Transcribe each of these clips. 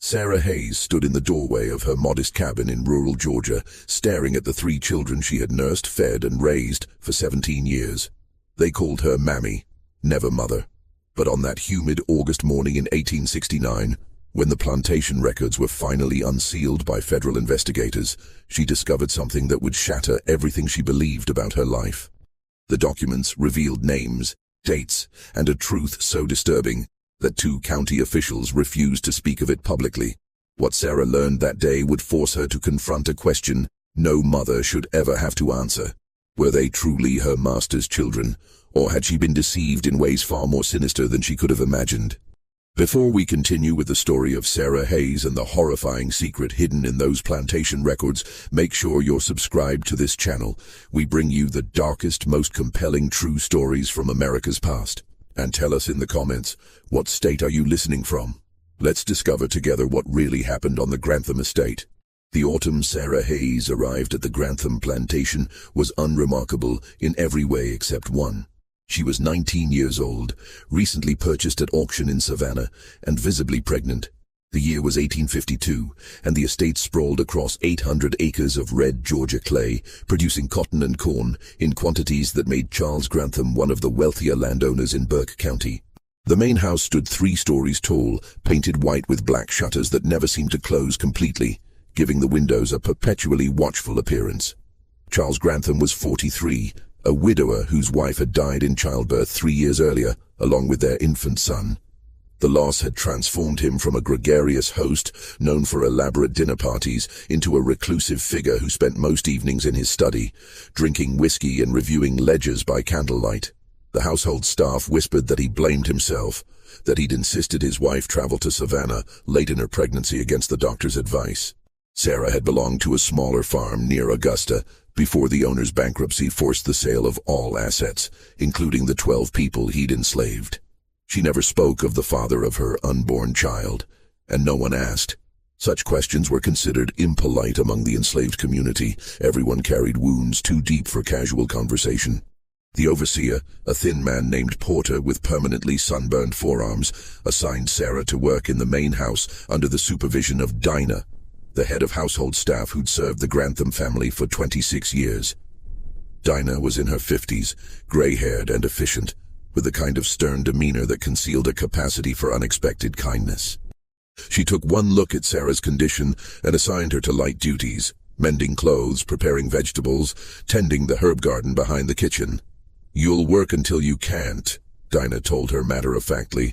Sarah Hayes stood in the doorway of her modest cabin in rural Georgia, staring at the 3 children she had nursed, fed, and raised for 17 years. They called her Mammy, never Mother. But on that humid August morning in 1869, when the plantation records were finally unsealed by federal investigators, she discovered something that would shatter everything she believed about her life. The documents revealed names, dates, and a truth so disturbing that 2 county officials refused to speak of it publicly. What Sarah learned that day would force her to confront a question no mother should ever have to answer. Were they truly her master's children, or had she been deceived in ways far more sinister than she could have imagined? Before we continue with the story of Sarah Hayes and the horrifying secret hidden in those plantation records, make sure you're subscribed to this channel. We bring you the darkest, most compelling true stories from America's past. And tell us in the comments, what state are you listening from? Let's discover together what really happened on the Grantham estate. The autumn Sarah Hayes arrived at the Grantham plantation was unremarkable in every way except one. She was 19 years old, recently purchased at auction in Savannah, and visibly pregnant. The year was 1852, and the estate sprawled across 800 acres of red Georgia clay, producing cotton and corn in quantities that made Charles Grantham one of the wealthier landowners in Burke County. The main house stood 3 stories tall, painted white with black shutters that never seemed to close completely, giving the windows a perpetually watchful appearance. Charles Grantham was 43, a widower whose wife had died in childbirth 3 years earlier, along with their infant son. The loss had transformed him from a gregarious host, known for elaborate dinner parties, into a reclusive figure who spent most evenings in his study, drinking whiskey and reviewing ledgers by candlelight. The household staff whispered that he blamed himself, that he'd insisted his wife travel to Savannah late in her pregnancy against the doctor's advice. Sarah had belonged to a smaller farm near Augusta before the owner's bankruptcy forced the sale of all assets, including the 12 people he'd enslaved. She never spoke of the father of her unborn child, and no one asked. Such questions were considered impolite among the enslaved community. Everyone carried wounds too deep for casual conversation. The overseer, a thin man named Porter with permanently sunburned forearms, assigned Sarah to work in the main house under the supervision of Dinah, the head of household staff who'd served the Grantham family for 26 years. Dinah was in her 50s, gray-haired and efficient, with a kind of stern demeanor that concealed a capacity for unexpected kindness. She took one look at Sarah's condition and assigned her to light duties, mending clothes, preparing vegetables, tending the herb garden behind the kitchen. "You'll work until you can't," Dinah told her matter-of-factly.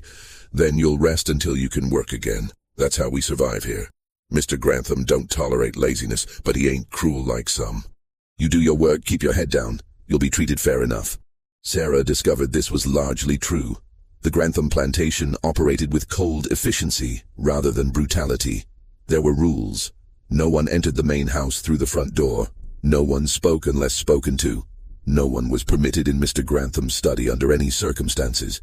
"Then you'll rest until you can work again. That's how we survive here. Mr. Grantham don't tolerate laziness, but he ain't cruel like some. You do your work, keep your head down. You'll be treated fair enough." Sarah discovered this was largely true. The Grantham plantation operated with cold efficiency rather than brutality. There were rules. No one entered the main house through the front door. No one spoke unless spoken to. No one was permitted in Mr. Grantham's study under any circumstances.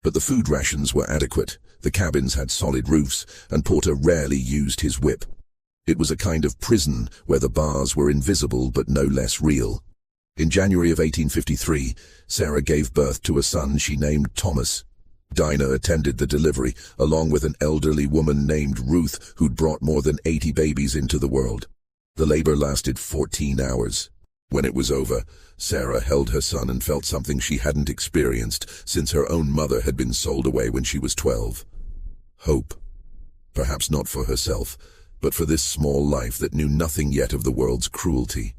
But the food rations were adequate, the cabins had solid roofs, and Porter rarely used his whip. It was a kind of prison where the bars were invisible but no less real. In January of 1853, Sarah gave birth to a son she named Thomas. Dinah attended the delivery, along with an elderly woman named Ruth who'd brought more than 80 babies into the world. The labor lasted 14 hours. When it was over, Sarah held her son and felt something she hadn't experienced since her own mother had been sold away when she was 12. Hope. Perhaps not for herself, but for this small life that knew nothing yet of the world's cruelty.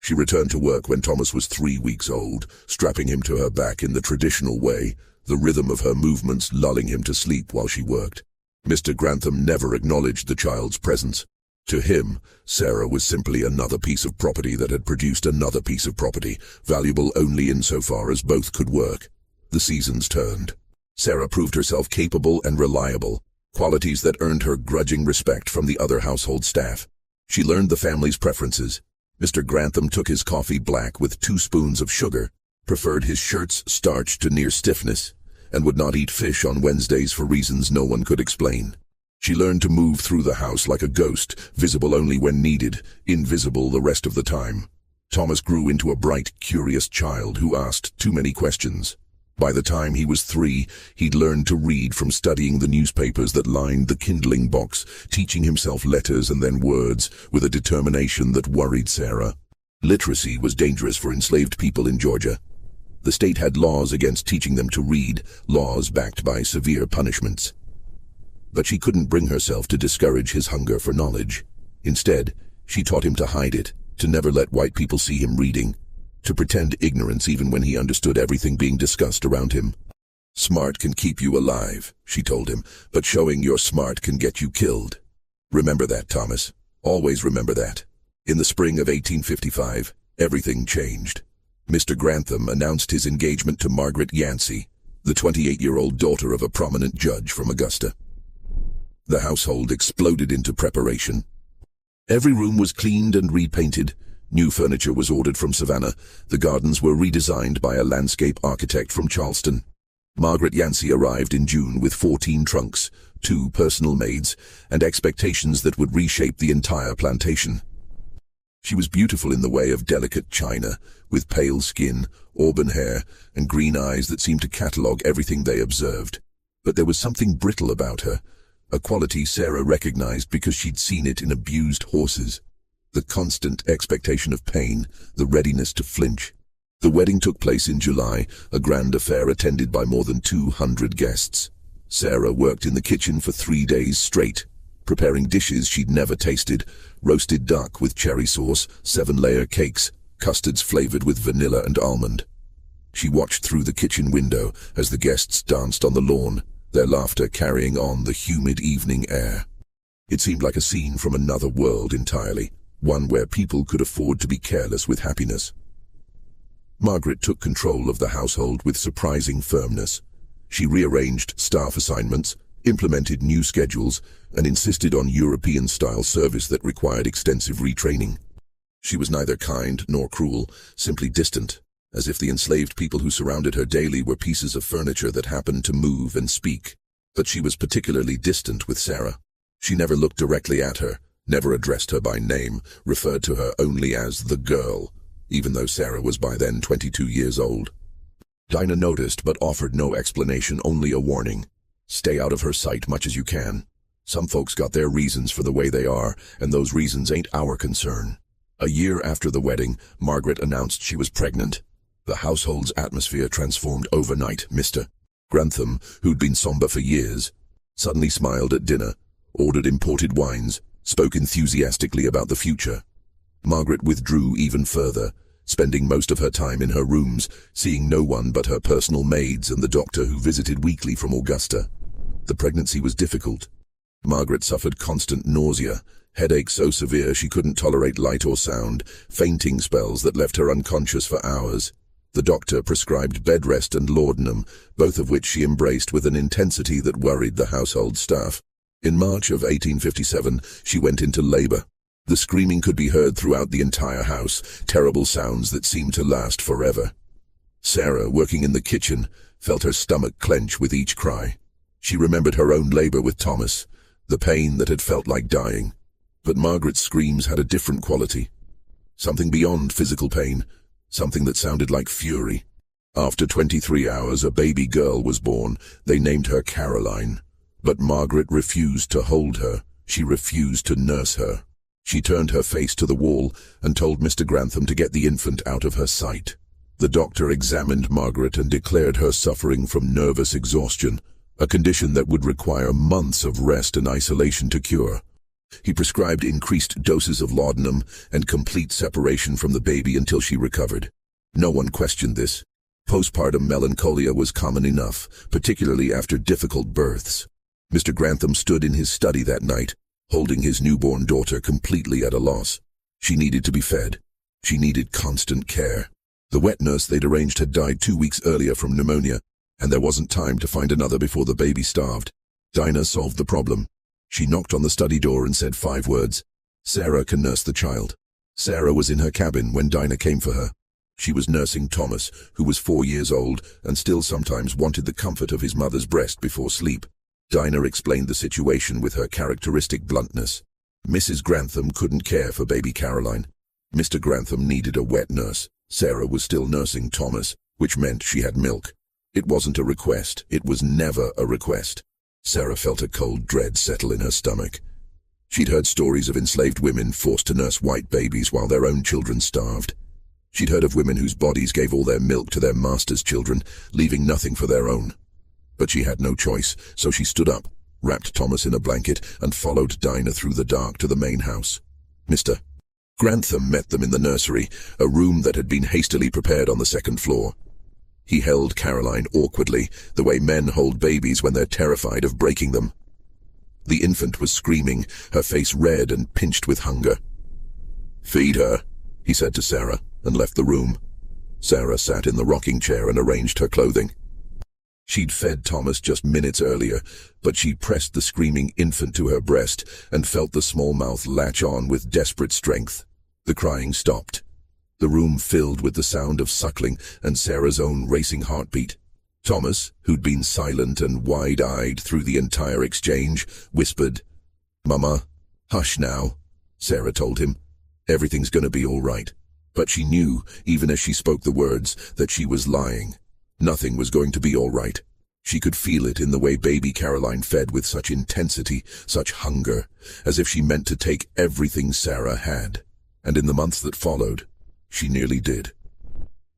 She returned to work when Thomas was 3 weeks old, strapping him to her back in the traditional way, the rhythm of her movements lulling him to sleep while she worked. Mr. Grantham never acknowledged the child's presence. To him, Sarah was simply another piece of property that had produced another piece of property, valuable only insofar as both could work. The seasons turned. Sarah proved herself capable and reliable, qualities that earned her grudging respect from the other household staff. She learned the family's preferences. Mr. Grantham took his coffee black with 2 spoons of sugar, preferred his shirts starched to near stiffness, and would not eat fish on Wednesdays for reasons no one could explain. She learned to move through the house like a ghost, visible only when needed, invisible the rest of the time. Thomas grew into a bright, curious child who asked too many questions. By the time he was 3, he'd learned to read from studying the newspapers that lined the kindling box, teaching himself letters and then words with a determination that worried Sarah. Literacy was dangerous for enslaved people in Georgia. The state had laws against teaching them to read, laws backed by severe punishments. But she couldn't bring herself to discourage his hunger for knowledge. Instead, she taught him to hide it, to never let white people see him reading, to pretend ignorance even when he understood everything being discussed around him. "Smart can keep you alive," she told him, "but showing you're smart can get you killed. Remember that, Thomas. Always remember that." In the spring of 1855, everything changed. Mr. Grantham announced his engagement to Margaret Yancey, the 28-year-old daughter of a prominent judge from Augusta. The household exploded into preparation. Every room was cleaned and repainted. New furniture was ordered from Savannah. The gardens were redesigned by a landscape architect from Charleston. Margaret Yancey arrived in June with 14 trunks, 2 personal maids, and expectations that would reshape the entire plantation. She was beautiful in the way of delicate china, with pale skin, auburn hair, and green eyes that seemed to catalogue everything they observed. But there was something brittle about her, a quality Sarah recognized because she'd seen it in abused horses. The constant expectation of pain, the readiness to flinch. The wedding took place in July, a grand affair attended by more than 200 guests. Sarah worked in the kitchen for 3 days straight, preparing dishes she'd never tasted: roasted duck with cherry sauce, 7-layer cakes, custards flavored with vanilla and almond. She watched through the kitchen window as the guests danced on the lawn, their laughter carrying on the humid evening air. It seemed like a scene from another world entirely, one where people could afford to be careless with happiness. Margaret took control of the household with surprising firmness. She rearranged staff assignments, implemented new schedules, and insisted on European-style service that required extensive retraining. She was neither kind nor cruel, simply distant, as if the enslaved people who surrounded her daily were pieces of furniture that happened to move and speak. But she was particularly distant with Sarah. She never looked directly at her, never addressed her by name, referred to her only as the girl, even though Sarah was by then 22 years old. Dinah noticed but offered no explanation, only a warning. Stay out of her sight much as you can. Some folks got their reasons for the way they are, and those reasons ain't our concern. A year after the wedding, Margaret announced she was pregnant. The household's atmosphere transformed overnight. Mr. Grantham, who'd been somber for years, suddenly smiled at dinner, ordered imported wines, spoke enthusiastically about the future. Margaret withdrew even further, spending most of her time in her rooms, seeing no one but her personal maids and the doctor who visited weekly from Augusta. The pregnancy was difficult. Margaret suffered constant nausea, headaches so severe she couldn't tolerate light or sound, fainting spells that left her unconscious for hours. The doctor prescribed bed rest and laudanum, both of which she embraced with an intensity that worried the household staff. In March of 1857, she went into labor. The screaming could be heard throughout the entire house, terrible sounds that seemed to last forever. Sarah, working in the kitchen, felt her stomach clench with each cry. She remembered her own labor with Thomas, the pain that had felt like dying. But Margaret's screams had a different quality. Something beyond physical pain, something that sounded like fury. After 23 hours, a baby girl was born. They named her Caroline. But Margaret refused to hold her. She refused to nurse her. She turned her face to the wall and told Mr. Grantham to get the infant out of her sight. The doctor examined Margaret and declared her suffering from nervous exhaustion, a condition that would require months of rest and isolation to cure. He prescribed increased doses of laudanum and complete separation from the baby until she recovered. No one questioned this. Postpartum melancholia was common enough, particularly after difficult births. Mr. Grantham stood in his study that night, holding his newborn daughter completely at a loss. She needed to be fed. She needed constant care. The wet nurse they'd arranged had died 2 weeks earlier from pneumonia, and there wasn't time to find another before the baby starved. Dinah solved the problem. She knocked on the study door and said 5 words. "Sarah can nurse the child." Sarah was in her cabin when Dinah came for her. She was nursing Thomas, who was 4 years old and still sometimes wanted the comfort of his mother's breast before sleep. Dinah explained the situation with her characteristic bluntness. Mrs. Grantham couldn't care for baby Caroline. Mr. Grantham needed a wet nurse. Sarah was still nursing Thomas, which meant she had milk. It wasn't a request. It was never a request. Sarah felt a cold dread settle in her stomach. She'd heard stories of enslaved women forced to nurse white babies while their own children starved. She'd heard of women whose bodies gave all their milk to their master's children, leaving nothing for their own. But she had no choice, so she stood up, wrapped Thomas in a blanket, and followed Dinah through the dark to the main house. Mr. Grantham met them in the nursery, a room that had been hastily prepared on the second floor. He held Caroline awkwardly, the way men hold babies when they're terrified of breaking them. The infant was screaming, her face red and pinched with hunger. "Feed her," he said to Sarah, and left the room. Sarah sat in the rocking chair and arranged her clothing. She'd fed Thomas just minutes earlier, but she pressed the screaming infant to her breast and felt the small mouth latch on with desperate strength. The crying stopped. The room filled with the sound of suckling and Sarah's own racing heartbeat. Thomas, who'd been silent and wide-eyed through the entire exchange, whispered, "Mama, hush now," Sarah told him. "Everything's gonna be all right." But she knew, even as she spoke the words, that she was lying. Nothing was going to be all right. She could feel it in the way baby Caroline fed with such intensity, such hunger, as if she meant to take everything Sarah had. And in the months that followed, she nearly did.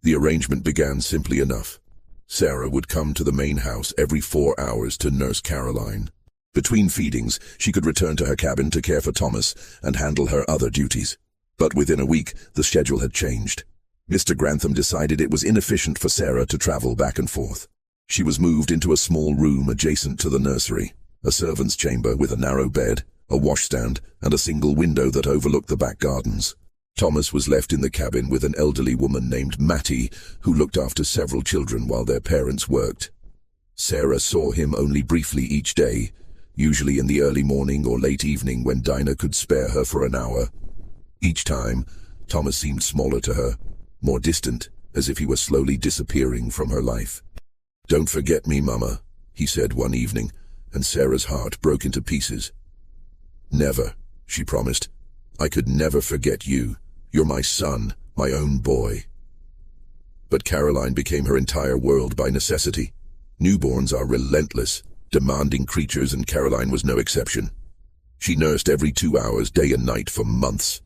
The arrangement began simply enough. Sarah would come to the main house every 4 hours to nurse Caroline. Between feedings, she could return to her cabin to care for Thomas and handle her other duties. But within a week, the schedule had changed. Mr. Grantham decided it was inefficient for Sarah to travel back and forth. She was moved into a small room adjacent to the nursery, a servant's chamber with a narrow bed, a washstand, and a single window that overlooked the back gardens. Thomas was left in the cabin with an elderly woman named Mattie, who looked after several children while their parents worked. Sarah saw him only briefly each day, usually in the early morning or late evening when Dinah could spare her for an hour. Each time, Thomas seemed smaller to her, more distant, as if he were slowly disappearing from her life. "Don't forget me, Mama," he said one evening, and Sarah's heart broke into pieces. "Never," she promised. "I could never forget you. You're my son, my own boy." But Caroline became her entire world by necessity. Newborns are relentless, demanding creatures, and Caroline was no exception. She nursed every 2 hours, day and night, for months.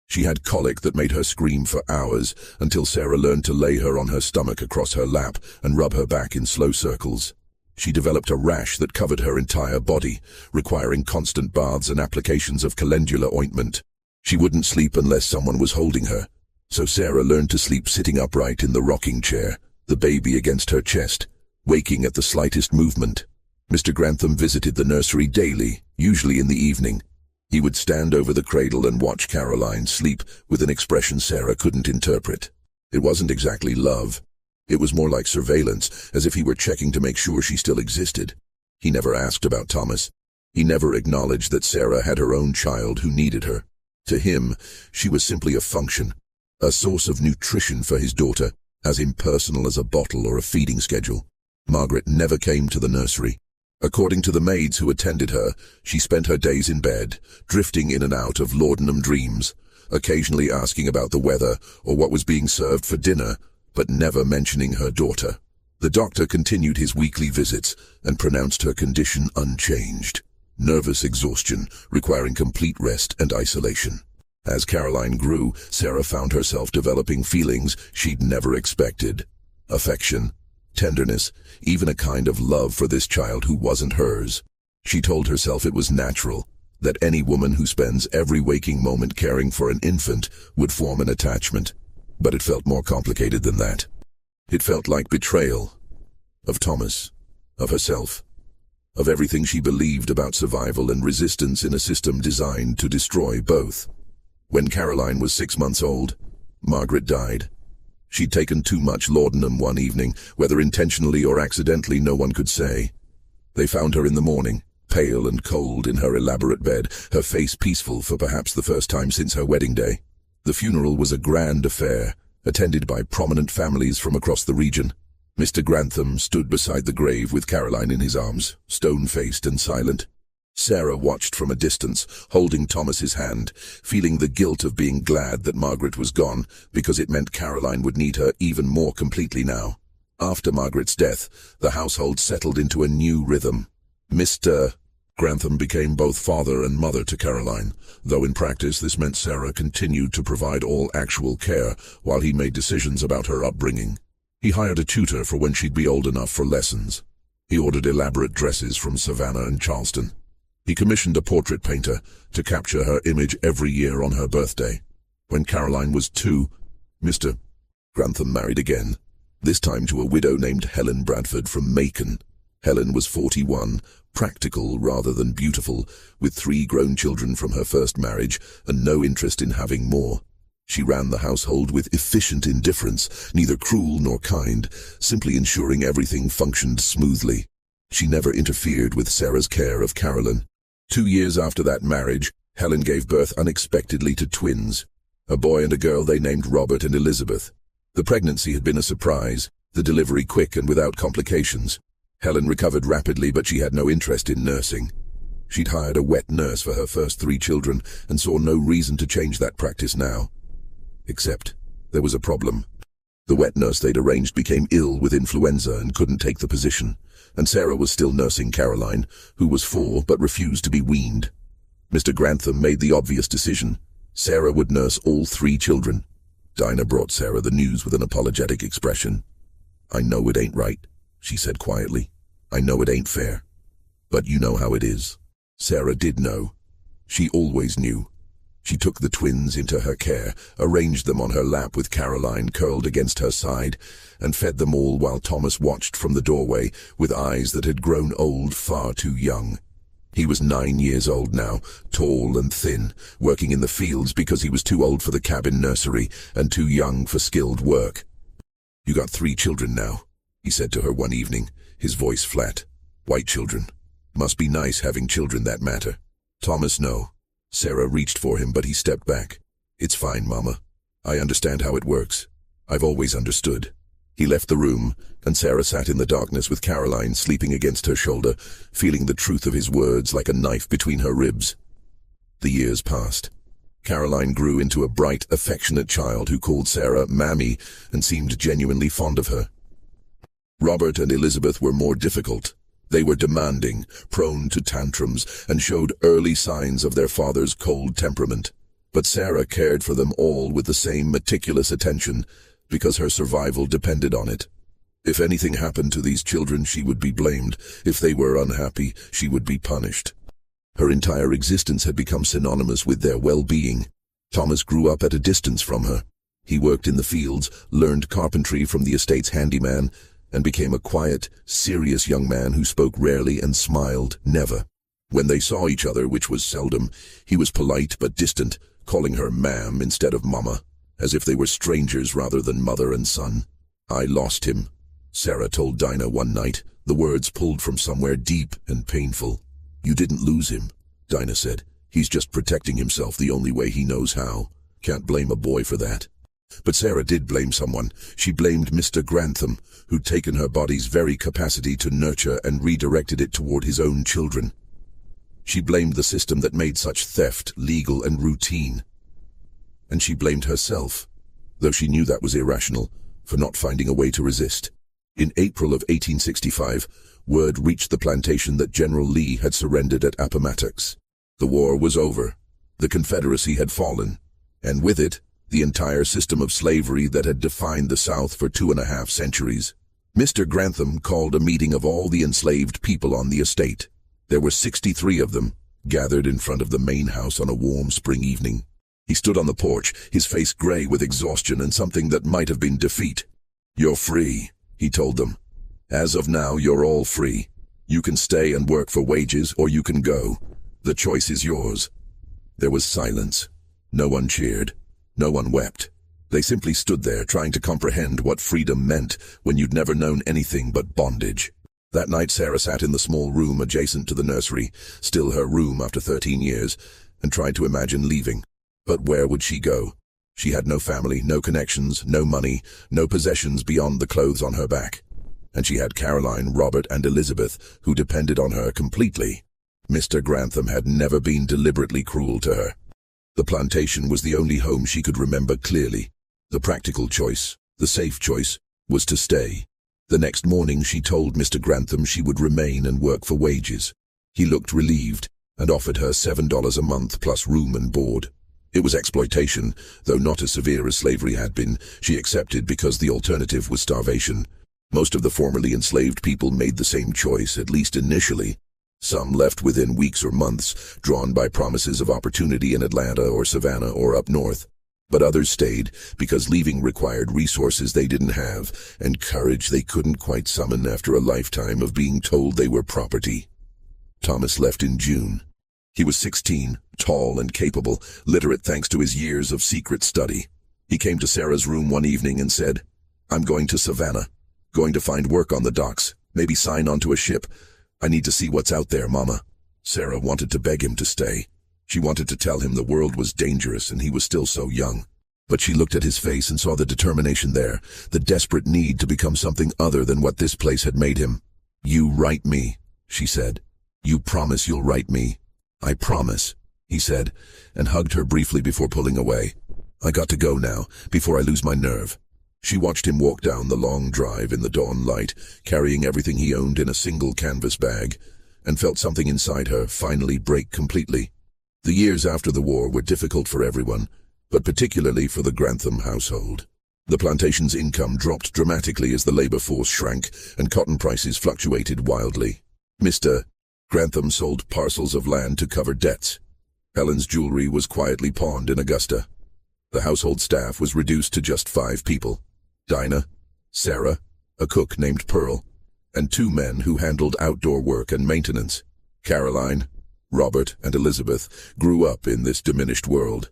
She had colic that made her scream for hours, until Sarah learned to lay her on her stomach across her lap and rub her back in slow circles. She developed a rash that covered her entire body, requiring constant baths and applications of calendula ointment. She wouldn't sleep unless someone was holding her, so Sarah learned to sleep sitting upright in the rocking chair, the baby against her chest, waking at the slightest movement. Mr. Grantham visited the nursery daily, usually in the evening. He would stand over the cradle and watch Caroline sleep with an expression Sarah couldn't interpret. It wasn't exactly love. It was more like surveillance, as if he were checking to make sure she still existed. He never asked about Thomas. He never acknowledged that Sarah had her own child who needed her. To him, she was simply a function, a source of nutrition for his daughter, as impersonal as a bottle or a feeding schedule. Margaret never came to the nursery. According to the maids who attended her, she spent her days in bed, drifting in and out of laudanum dreams, occasionally asking about the weather or what was being served for dinner, but never mentioning her daughter. The doctor continued his weekly visits and pronounced her condition unchanged. Nervous exhaustion, requiring complete rest and isolation. As Caroline grew, Sarah found herself developing feelings she'd never expected. Affection, tenderness, even a kind of love for this child who wasn't hers. She told herself it was natural, that any woman who spends every waking moment caring for an infant would form an attachment. But it felt more complicated than that. It felt like betrayal. Of Thomas, of herself, of everything she believed about survival and resistance in a system designed to destroy both. When Caroline was 6 months old, Margaret died. She'd taken too much laudanum one evening, whether intentionally or accidentally no one could say. They found her in the morning, pale and cold in her elaborate bed, her face peaceful for perhaps the first time since her wedding day. The funeral was a grand affair, attended by prominent families from across the region. Mr. Grantham stood beside the grave with Caroline in his arms, stone-faced and silent. Sarah watched from a distance, holding Thomas's hand, feeling the guilt of being glad that Margaret was gone, because it meant Caroline would need her even more completely now. After Margaret's death, the household settled into a new rhythm. Mr. Grantham became both father and mother to Caroline, though in practice this meant Sarah continued to provide all actual care while he made decisions about her upbringing. He hired a tutor for when she'd be old enough for lessons. He ordered elaborate dresses from Savannah and Charleston. He commissioned a portrait painter to capture her image every year on her birthday. When Caroline was 2, Mr. Grantham married again, this time to a widow named Helen Bradford from Macon. Helen was 41, practical rather than beautiful, with 3 grown children from her first marriage and no interest in having more. She ran the household with efficient indifference, neither cruel nor kind, simply ensuring everything functioned smoothly. She never interfered with Sarah's care of Caroline. 2 years after that marriage, Helen gave birth unexpectedly to twins, a boy and a girl they named Robert and Elizabeth. The pregnancy had been a surprise, the delivery quick and without complications. Helen recovered rapidly, but she had no interest in nursing. She'd hired a wet nurse for her first 3 children and saw no reason to change that practice now. Except, there was a problem. The wet nurse they'd arranged became ill with influenza and couldn't take the position, and Sarah was still nursing Caroline, who was 4 but refused to be weaned. Mr. Grantham made the obvious decision. Sarah would nurse all 3 children. Dinah brought Sarah the news with an apologetic expression. "I know it ain't right," she said quietly. "I know it ain't fair. But you know how it is." Sarah did know. She always knew. She took the twins into her care, arranged them on her lap with Caroline curled against her side, and fed them all while Thomas watched from the doorway with eyes that had grown old far too young. He was 9 years old now, tall and thin, working in the fields because he was too old for the cabin nursery and too young for skilled work. "You got 3 children now," he said to her one evening, his voice flat. "White children. Must be nice having children that matter." "Thomas, no." Sarah reached for him, but he stepped back. "It's fine, Mama. I understand how it works. I've always understood." He left the room, and Sarah sat in the darkness with Caroline sleeping against her shoulder, feeling the truth of his words like a knife between her ribs. The years passed. Caroline grew into a bright, affectionate child who called Sarah Mammy and seemed genuinely fond of her. Robert and Elizabeth were more difficult. They were demanding, prone to tantrums, and showed early signs of their father's cold temperament. But Sarah cared for them all with the same meticulous attention, because her survival depended on it. If anything happened to these children, she would be blamed. If they were unhappy, she would be punished. Her entire existence had become synonymous with their well-being. Thomas grew up at a distance from her. He worked in the fields, learned carpentry from the estate's handyman, and became a quiet, serious young man who spoke rarely and smiled never. When they saw each other, which was seldom, he was polite but distant, calling her ma'am instead of mama, as if they were strangers rather than mother and son. "I lost him," Sarah told Dinah one night, the words pulled from somewhere deep and painful. "You didn't lose him," Dinah said. "He's just protecting himself the only way he knows how. Can't blame a boy for that." But Sarah did blame someone. She blamed Mr. Grantham, who'd taken her body's very capacity to nurture and redirected it toward his own children. She blamed the system that made such theft legal and routine. And she blamed herself, though she knew that was irrational, for not finding a way to resist. In April of 1865, word reached the plantation that General Lee had surrendered at Appomattox. The war was over. The Confederacy had fallen, and with it, the entire system of slavery that had defined the South for 2.5 centuries. Mr. Grantham called a meeting of all the enslaved people on the estate. There were 63 of them, gathered in front of the main house on a warm spring evening. He stood on the porch, his face gray with exhaustion and something that might have been defeat. "You're free," he told them. "As of now, you're all free. You can stay and work for wages, or you can go. The choice is yours." There was silence. No one cheered. No one wept. They simply stood there trying to comprehend what freedom meant when you'd never known anything but bondage. That night Sarah sat in the small room adjacent to the nursery, still her room after 13 years, and tried to imagine leaving. But where would she go? She had no family, no connections, no money, no possessions beyond the clothes on her back. And she had Caroline, Robert, and Elizabeth, who depended on her completely. Mr. Grantham had never been deliberately cruel to her. The plantation was the only home she could remember clearly. The practical choice, the safe choice, was to stay. The next morning she told Mr. Grantham she would remain and work for wages. He looked relieved and offered her $7 a month plus room and board. It was exploitation, though not as severe as slavery had been. She accepted because the alternative was starvation. Most of the formerly enslaved people made the same choice, at least initially. Some left within weeks or months, drawn by promises of opportunity in Atlanta or Savannah or up north. But others stayed because leaving required resources they didn't have and courage they couldn't quite summon after a lifetime of being told they were property. Thomas left in June. He was 16, tall and capable, literate thanks to his years of secret study. He came to Sarah's room one evening and said, "I'm going to Savannah. Going to find work on the docks, maybe sign onto a ship. I need to see what's out there, Mama." Sarah wanted to beg him to stay. She wanted to tell him the world was dangerous and he was still so young. But she looked at his face and saw the determination there, the desperate need to become something other than what this place had made him. "You write me," she said. "You promise you'll write me." "I promise," he said, and hugged her briefly before pulling away. "I got to go now, before I lose my nerve." She watched him walk down the long drive in the dawn light, carrying everything he owned in a single canvas bag, and felt something inside her finally break completely. The years after the war were difficult for everyone, but particularly for the Grantham household. The plantation's income dropped dramatically as the labor force shrank and cotton prices fluctuated wildly. Mr. Grantham sold parcels of land to cover debts. Helen's jewelry was quietly pawned in Augusta. The household staff was reduced to just 5 people. Dinah, Sarah, a cook named Pearl, and 2 men who handled outdoor work and maintenance. Caroline, Robert, and Elizabeth grew up in this diminished world,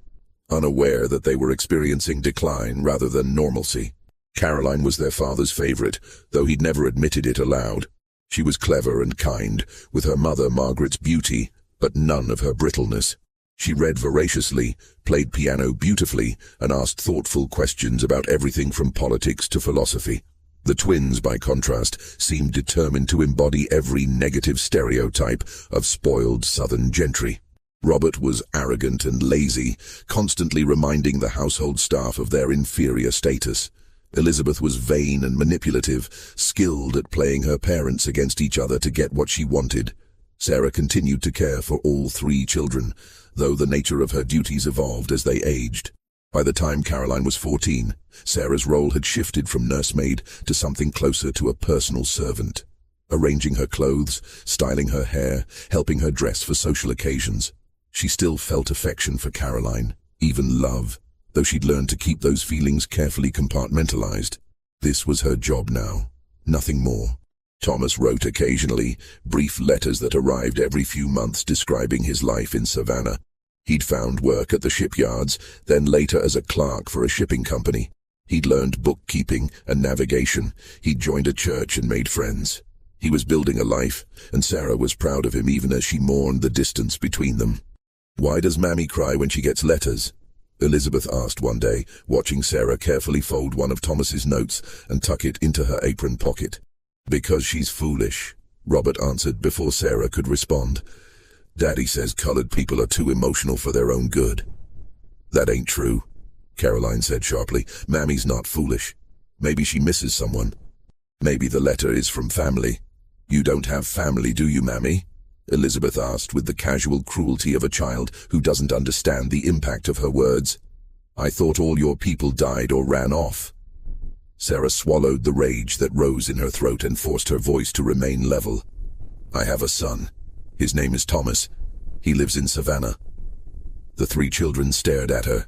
unaware that they were experiencing decline rather than normalcy. Caroline was their father's favorite, though he'd never admitted it aloud. She was clever and kind, with her mother Margaret's beauty, but none of her brittleness. She read voraciously, played piano beautifully, and asked thoughtful questions about everything from politics to philosophy. The twins, by contrast, seemed determined to embody every negative stereotype of spoiled southern gentry. Robert was arrogant and lazy, constantly reminding the household staff of their inferior status. Elizabeth was vain and manipulative, skilled at playing her parents against each other to get what she wanted. Sarah continued to care for all 3 children, though the nature of her duties evolved as they aged. By the time Caroline was 14, Sarah's role had shifted from nursemaid to something closer to a personal servant, arranging her clothes, styling her hair, helping her dress for social occasions. She still felt affection for Caroline, even love, though she'd learned to keep those feelings carefully compartmentalized. This was her job now, nothing more. Thomas wrote occasionally, brief letters that arrived every few months describing his life in Savannah. He'd found work at the shipyards, then later as a clerk for a shipping company. He'd learned bookkeeping and navigation. He'd joined a church and made friends. He was building a life, and Sarah was proud of him even as she mourned the distance between them. "Why does Mammy cry when she gets letters?" Elizabeth asked one day, watching Sarah carefully fold one of Thomas's notes and tuck it into her apron pocket. "Because she's foolish," Robert answered before Sarah could respond. "Daddy says colored people are too emotional for their own good." "That ain't true," Caroline said sharply. "Mammy's not foolish. Maybe she misses someone. Maybe the letter is from family." "You don't have family, do you, Mammy?" Elizabeth asked with the casual cruelty of a child who doesn't understand the impact of her words. "I thought all your people died or ran off." Sarah swallowed the rage that rose in her throat and forced her voice to remain level. "I have a son. His name is Thomas. He lives in Savannah." The 3 children stared at her.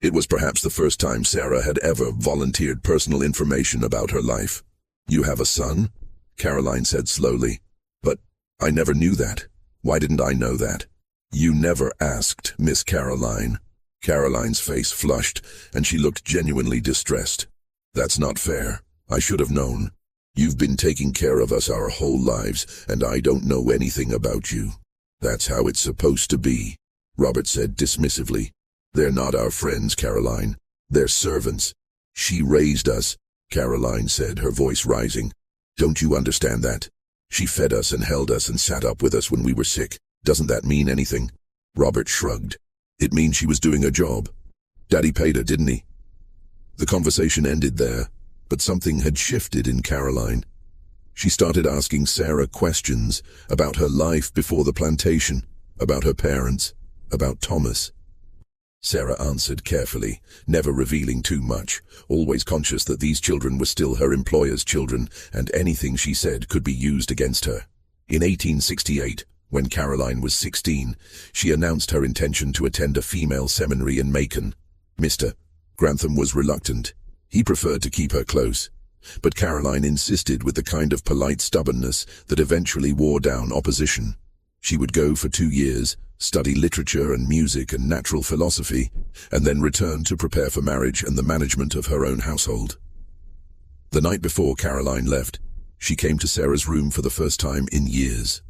It was perhaps the first time Sarah had ever volunteered personal information about her life. "You have a son?" Caroline said slowly. "But I never knew that. Why didn't I know that?" "You never asked, Miss Caroline." Caroline's face flushed, and she looked genuinely distressed. "That's not fair. I should have known. You've been taking care of us our whole lives, and I don't know anything about you." "That's how it's supposed to be," Robert said dismissively. "They're not our friends, Caroline. They're servants." "She raised us," Caroline said, her voice rising. "Don't you understand that? She fed us and held us and sat up with us when we were sick. Doesn't that mean anything?" Robert shrugged. "It means she was doing her job. Daddy paid her, didn't he?" The conversation ended there, But something had shifted in Caroline. She started asking Sarah questions about her life before the plantation, about her parents, about Thomas. Sarah answered carefully, never revealing too much, always conscious that these children were still her employer's children, and anything she said could be used against her. In 1868, when Caroline was 16, she announced her intention to attend a female seminary in Macon. Mr. Grantham was reluctant. He preferred to keep her close. But Caroline insisted with the kind of polite stubbornness that eventually wore down opposition. She would go for 2 years, study literature and music and natural philosophy, and then return to prepare for marriage and the management of her own household. The night before Caroline left, she came to Sarah's room for the first time in years.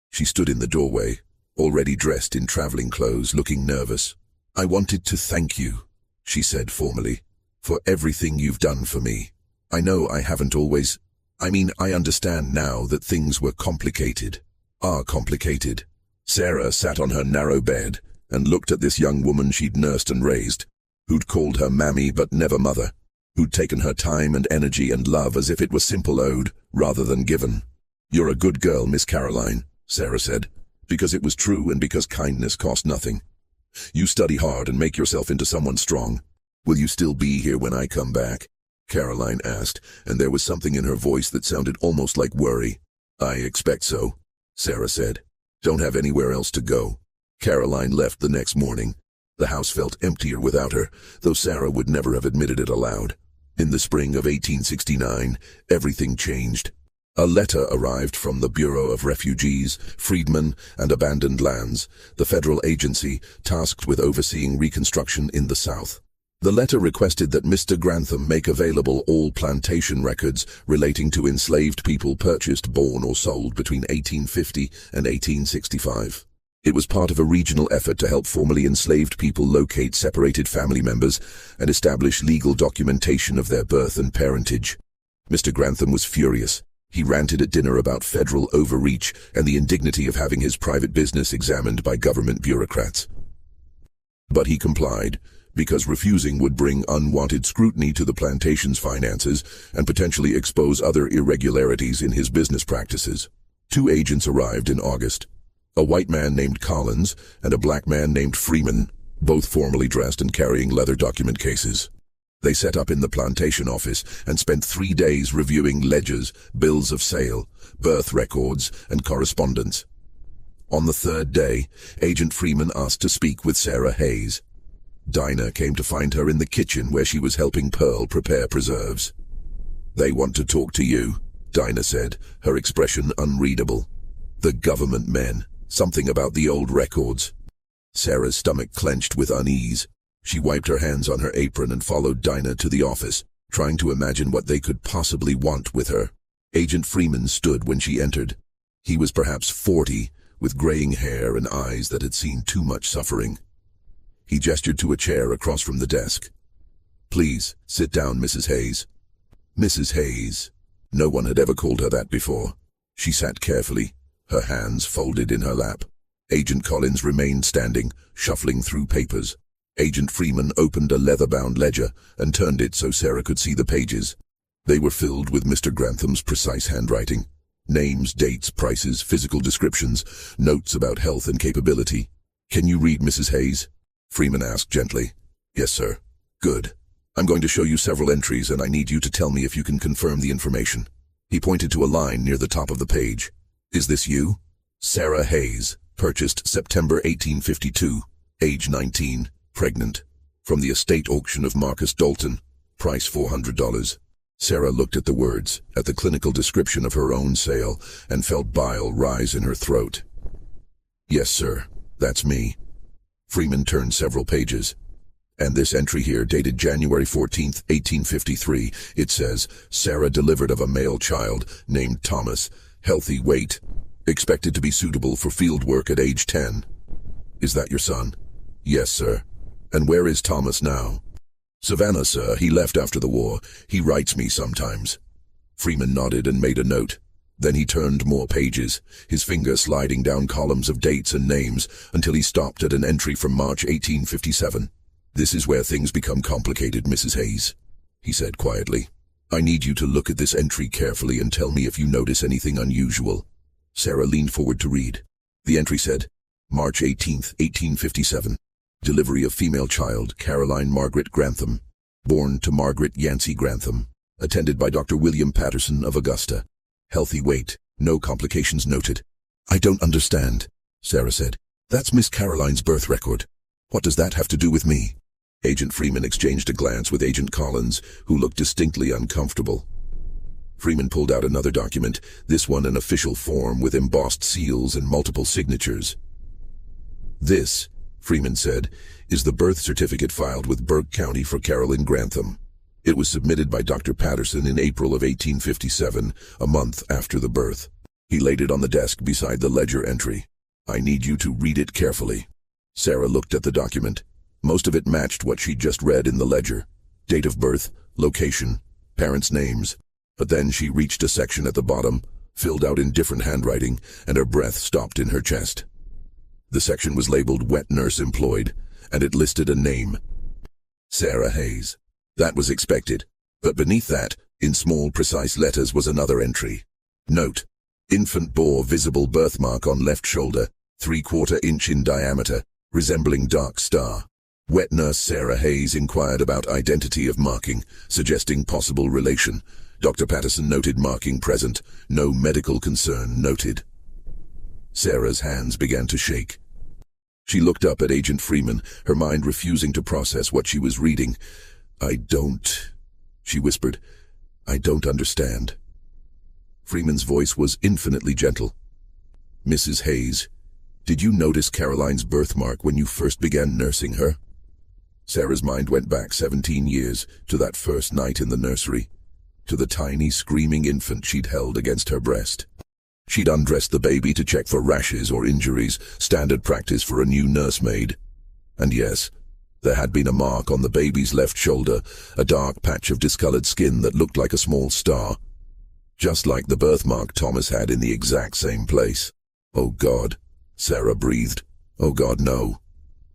She stood in the doorway, already dressed in traveling clothes, looking nervous. "I wanted to thank you," she said formally, "for everything you've done for me. I know I haven't always... I understand now that things were complicated. Are complicated." Sarah sat on her narrow bed and looked at this young woman she'd nursed and raised, who'd called her mammy but never mother, who'd taken her time and energy and love as if it were simple owed rather than given. "You're a good girl, Miss Caroline," Sarah said, because it was true and because kindness cost nothing. "You study hard and make yourself into someone strong. Will you still be here when I come back?" Caroline asked, and there was something in her voice that sounded almost like worry. "I expect so," Sarah said. "Don't have anywhere else to go." Caroline left the next morning. The house felt emptier without her, though Sarah would never have admitted it aloud. In the spring of 1869, everything changed. A letter arrived from the Bureau of Refugees, Freedmen, and Abandoned Lands, the federal agency tasked with overseeing reconstruction in the South. The letter requested that Mr. Grantham make available all plantation records relating to enslaved people purchased, born, or sold between 1850 and 1865. It was part of a regional effort to help formerly enslaved people locate separated family members and establish legal documentation of their birth and parentage. Mr. Grantham was furious. He ranted at dinner about federal overreach and the indignity of having his private business examined by government bureaucrats. But he complied, because refusing would bring unwanted scrutiny to the plantation's finances and potentially expose other irregularities in his business practices. 2 agents arrived in August, a white man named Collins and a black man named Freeman, both formally dressed and carrying leather document cases. They set up in the plantation office and spent 3 days reviewing ledgers, bills of sale, birth records, and correspondence. On the 3rd day, Agent Freeman asked to speak with Sarah Hayes. Dinah came to find her in the kitchen where she was helping Pearl prepare preserves. "They want to talk to you," Dinah said, her expression unreadable. "The government men. Something about the old records." Sarah's stomach clenched with unease. She wiped her hands on her apron and followed Dinah to the office, trying to imagine what they could possibly want with her. Agent Freeman stood when she entered. He was perhaps 40, with graying hair and eyes that had seen too much suffering. He gestured to a chair across from the desk. "Please, sit down, Mrs. Hayes." Mrs. Hayes. No one had ever called her that before. She sat carefully, her hands folded in her lap. Agent Collins remained standing, shuffling through papers. Agent Freeman opened a leather-bound ledger and turned it so Sarah could see the pages. They were filled with Mr. Grantham's precise handwriting. Names, dates, prices, physical descriptions, notes about health and capability. "Can you read, Mrs. Hayes?" Freeman asked gently. "Yes, sir." "Good. I'm going to show you several entries, and I need you to tell me if you can confirm the information." He pointed to a line near the top of the page. "Is this you?" "Sarah Hayes, purchased September 1852, age 19, pregnant, from the estate auction of Marcus Dalton, price $400. Sarah looked at the words, at the clinical description of her own sale, and felt bile rise in her throat. "Yes, sir, that's me." Freeman turned several pages. "And this entry here, dated January 14th, 1853, it says, Sarah delivered of a male child named Thomas, healthy weight, expected to be suitable for field work at age 10. Is that your son?" "Yes, sir." "And where is Thomas now?" "Savannah, sir. He left after the war. He writes me sometimes." Freeman nodded and made a note. Then he turned more pages, his finger sliding down columns of dates and names until he stopped at an entry from March 1857. "This is where things become complicated, Mrs. Hayes," he said quietly. I need you to look at this entry carefully and tell me if you notice anything unusual. Sarah leaned forward to read. The entry said, March 18th, 1857. Delivery of female child, Caroline Margaret Grantham. Born to Margaret Yancey Grantham. Attended by Dr. William Patterson of Augusta. Healthy weight, no complications noted. I don't understand, Sarah said. That's Miss Caroline's birth record. What does that have to do with me? Agent Freeman exchanged a glance with Agent Collins, who looked distinctly uncomfortable. Freeman pulled out another document, this one an official form with embossed seals and multiple signatures. This, Freeman said, is the birth certificate filed with Burke County for Caroline Grantham. It was submitted by Dr. Patterson in April of 1857, a month after the birth. He laid it on the desk beside the ledger entry. I need you to read it carefully. Sarah looked at the document. Most of it matched what she'd just read in the ledger. Date of birth, location, parents' names. But then she reached a section at the bottom, filled out in different handwriting, and her breath stopped in her chest. The section was labeled Wet Nurse Employed, and it listed a name. Sarah Hayes. That was expected. But beneath that, in small, precise letters, was another entry. Note: infant bore visible birthmark on left shoulder, 3/4 inch in diameter, resembling dark star. Wet nurse Sarah Hayes inquired about identity of marking, suggesting possible relation. Dr. Patterson noted marking present, no medical concern noted. Sarah's hands began to shake. She looked up at Agent Freeman, her mind refusing to process what she was reading. She whispered, I don't understand. Freeman's voice was infinitely gentle. Mrs. Hayes, did you notice Caroline's birthmark when you first began nursing her? Sarah's mind went back 17 years, to that first night in the nursery, to the tiny, screaming infant she'd held against her breast. She'd undressed the baby to check for rashes or injuries, standard practice for a new nursemaid. And yes, there had been a mark on the baby's left shoulder, a dark patch of discolored skin that looked like a small star. Just like the birthmark Thomas had in the exact same place. Oh God, Sarah breathed. Oh God, no.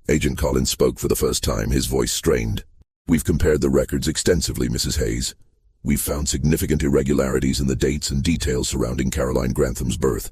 Agent Collins spoke for the first time, his voice strained. We've compared the records extensively, Mrs. Hayes. We've found significant irregularities in the dates and details surrounding Caroline Grantham's birth.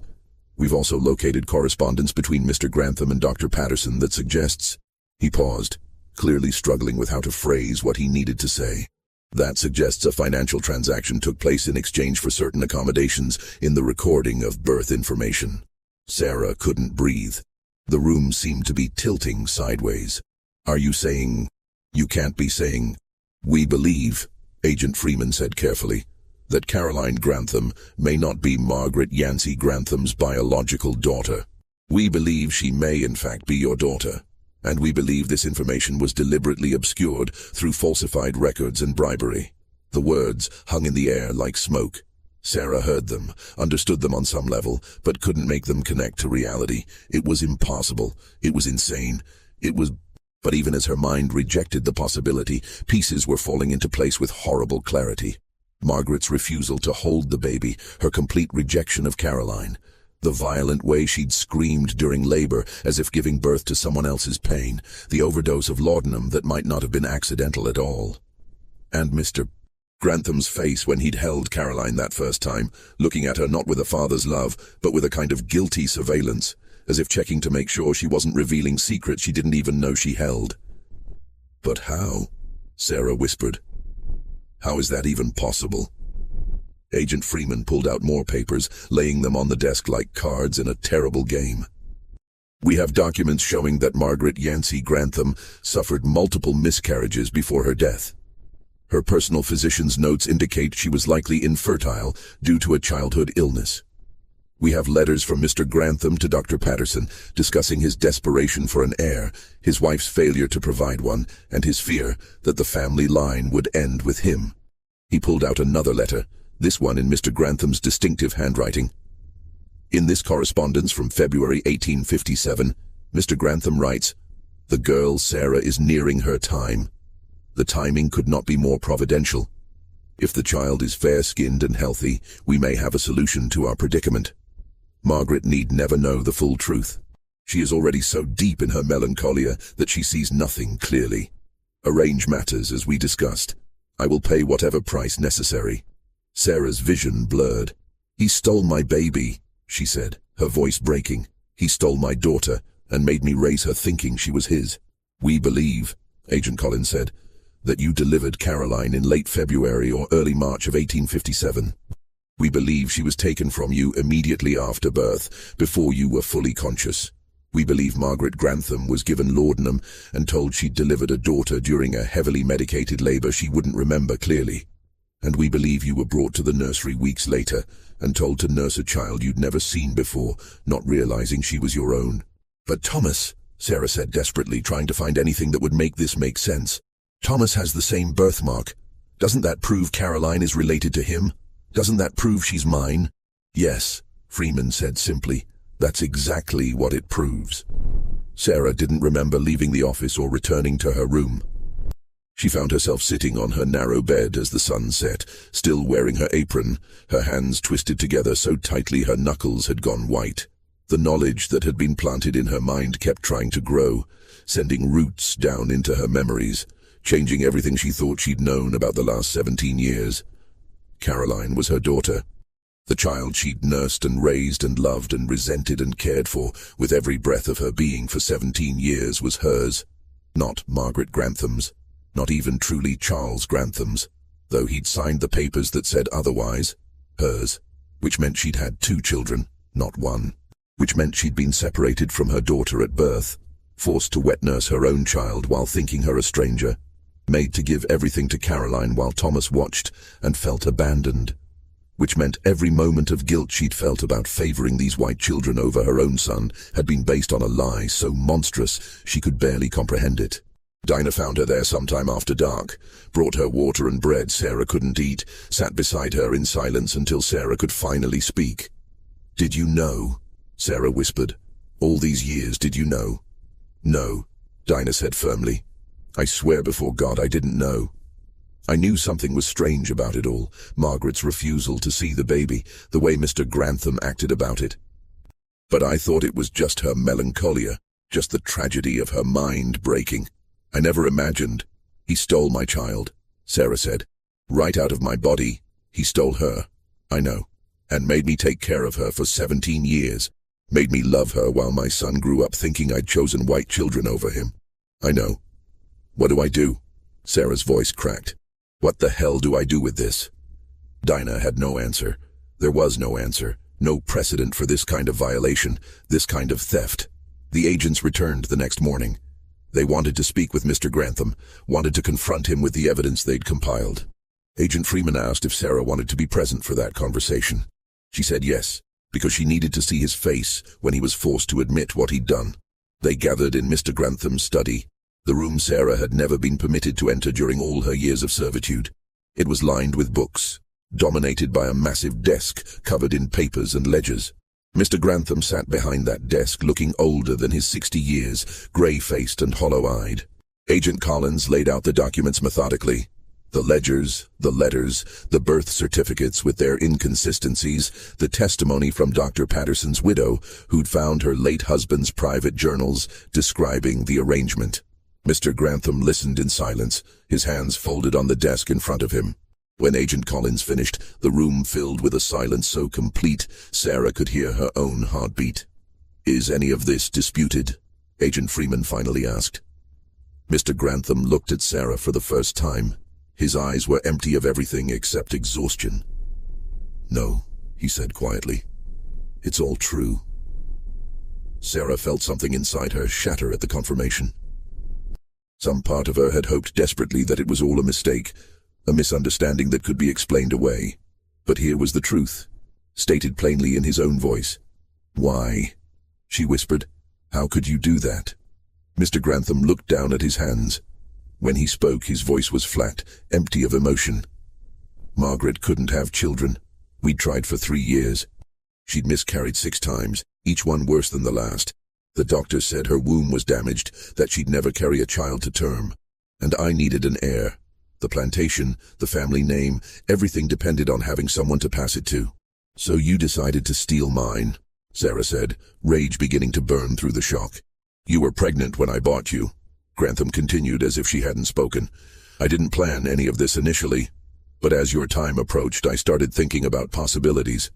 We've also located correspondence between Mr. Grantham and Dr. Patterson that suggests... He paused, clearly struggling with how to phrase what he needed to say. That suggests a financial transaction took place in exchange for certain accommodations in the recording of birth information. Sarah couldn't breathe. The room seemed to be tilting sideways. Are you saying... You can't be saying... We believe, Agent Freeman said carefully, that Caroline Grantham may not be Margaret Yancey Grantham's biological daughter. We believe she may in fact be your daughter, and we believe this information was deliberately obscured through falsified records and bribery. The words hung in the air like smoke. Sarah heard them, understood them on some level, but couldn't make them connect to reality. It was impossible. It was insane. But even as her mind rejected the possibility, pieces were falling into place with horrible clarity. Margaret's refusal to hold the baby, her complete rejection of Caroline, the violent way she'd screamed during labor as if giving birth to someone else's pain, the overdose of laudanum that might not have been accidental at all. And Mr. Grantham's face when he'd held Caroline that first time, looking at her not with a father's love, but with a kind of guilty surveillance, as if checking to make sure she wasn't revealing secrets she didn't even know she held. But how? Sarah whispered. How is that even possible? Agent Freeman pulled out more papers, laying them on the desk like cards in a terrible game. We have documents showing that Margaret Yancey Grantham suffered multiple miscarriages before her death. Her personal physician's notes indicate she was likely infertile due to a childhood illness. We have letters from Mr. Grantham to Dr. Patterson discussing his desperation for an heir, his wife's failure to provide one, and his fear that the family line would end with him. He pulled out another letter, this one in Mr. Grantham's distinctive handwriting. In this correspondence from February 1857, Mr. Grantham writes, "The girl Sarah is nearing her time. The timing could not be more providential. If the child is fair-skinned and healthy, we may have a solution to our predicament. Margaret need never know the full truth. She is already so deep in her melancholia that she sees nothing clearly. Arrange matters as we discussed. I will pay whatever price necessary. Sarah's vision blurred. He stole my baby, she said, her voice breaking. He stole my daughter and made me raise her thinking she was his. We believe, Agent Collins said, that you delivered Caroline in late February or early March of 1857. We believe she was taken from you immediately after birth, before you were fully conscious. We believe Margaret Grantham was given laudanum and told she'd delivered a daughter during a heavily medicated labor she wouldn't remember clearly. And we believe you were brought to the nursery weeks later and told to nurse a child you'd never seen before, not realizing she was your own. But Thomas, Sarah said desperately, trying to find anything that would make this make sense. Thomas has the same birthmark. Doesn't that prove Caroline is related to him? Doesn't that prove she's mine? Yes, Freeman said simply. That's exactly what it proves. Sarah didn't remember leaving the office or returning to her room. She found herself sitting on her narrow bed as the sun set, still wearing her apron, her hands twisted together so tightly her knuckles had gone white. The knowledge that had been planted in her mind kept trying to grow, sending roots down into her memories, changing everything she thought she'd known about the last 17 years. Caroline was her daughter. The child she'd nursed and raised and loved and resented and cared for with every breath of her being for 17 years was hers, not Margaret Grantham's, not even truly Charles Grantham's, though he'd signed the papers that said otherwise. Hers, which meant she'd had 2 children, not 1, which meant she'd been separated from her daughter at birth, forced to wet nurse her own child while thinking her a stranger, made to give everything to Caroline while Thomas watched and felt abandoned, which meant every moment of guilt she'd felt about favoring these white children over her own son had been based on a lie so monstrous she could barely comprehend it. Dinah found her there sometime after dark, brought her water and bread Sarah couldn't eat, sat beside her in silence until Sarah could finally speak. "Did you know?" Sarah whispered. "All these years, did you know?" "No," Dinah said firmly. "I swear before God I didn't know. I knew something was strange about it all, Margaret's refusal to see the baby, the way Mr. Grantham acted about it. But I thought it was just her melancholia, just the tragedy of her mind breaking. I never imagined. He stole my child," Sarah said. "Right out of my body. He stole her. I know. And made me take care of her for 17 years. Made me love her while my son grew up thinking I'd chosen white children over him. I know. What do I do?" Sarah's voice cracked. "What the hell do I do with this?" Dinah had no answer. There was no answer. No precedent for this kind of violation, this kind of theft. The agents returned the next morning. They wanted to speak with Mr. Grantham, wanted to confront him with the evidence they'd compiled. Agent Freeman asked if Sarah wanted to be present for that conversation. She said yes, because she needed to see his face when he was forced to admit what he'd done. They gathered in Mr. Grantham's study, the room Sarah had never been permitted to enter during all her years of servitude. It was lined with books, dominated by a massive desk covered in papers and ledgers. Mr. Grantham sat behind that desk looking older than his 60 years, grey-faced and hollow-eyed. Agent Collins laid out the documents methodically. The ledgers, the letters, the birth certificates with their inconsistencies, the testimony from Dr. Patterson's widow, who'd found her late husband's private journals describing the arrangement. Mr. Grantham listened in silence, his hands folded on the desk in front of him. When Agent Collins finished, the room filled with a silence so complete Sarah could hear her own heartbeat. "Is any of this disputed?" Agent Freeman finally asked. Mr. Grantham looked at Sarah for the first time. His eyes were empty of everything except exhaustion. "No," he said quietly. "It's all true." Sarah felt something inside her shatter at the confirmation. Some part of her had hoped desperately that it was all a mistake, a misunderstanding that could be explained away. But here was the truth, stated plainly in his own voice. "Why?" she whispered. "How could you do that?" Mr. Grantham looked down at his hands. When he spoke, his voice was flat, empty of emotion. "Margaret couldn't have children. We'd tried for 3 years. She'd miscarried 6 times, each one worse than the last. The doctor said her womb was damaged, that she'd never carry a child to term. And I needed an heir. The plantation, the family name, everything depended on having someone to pass it to. So you decided to steal mine," Sarah said, rage beginning to burn through the shock. "You were pregnant when I bought you," Grantham continued as if she hadn't spoken. I didn't plan any of this initially, but as your time approached, I started thinking about possibilities.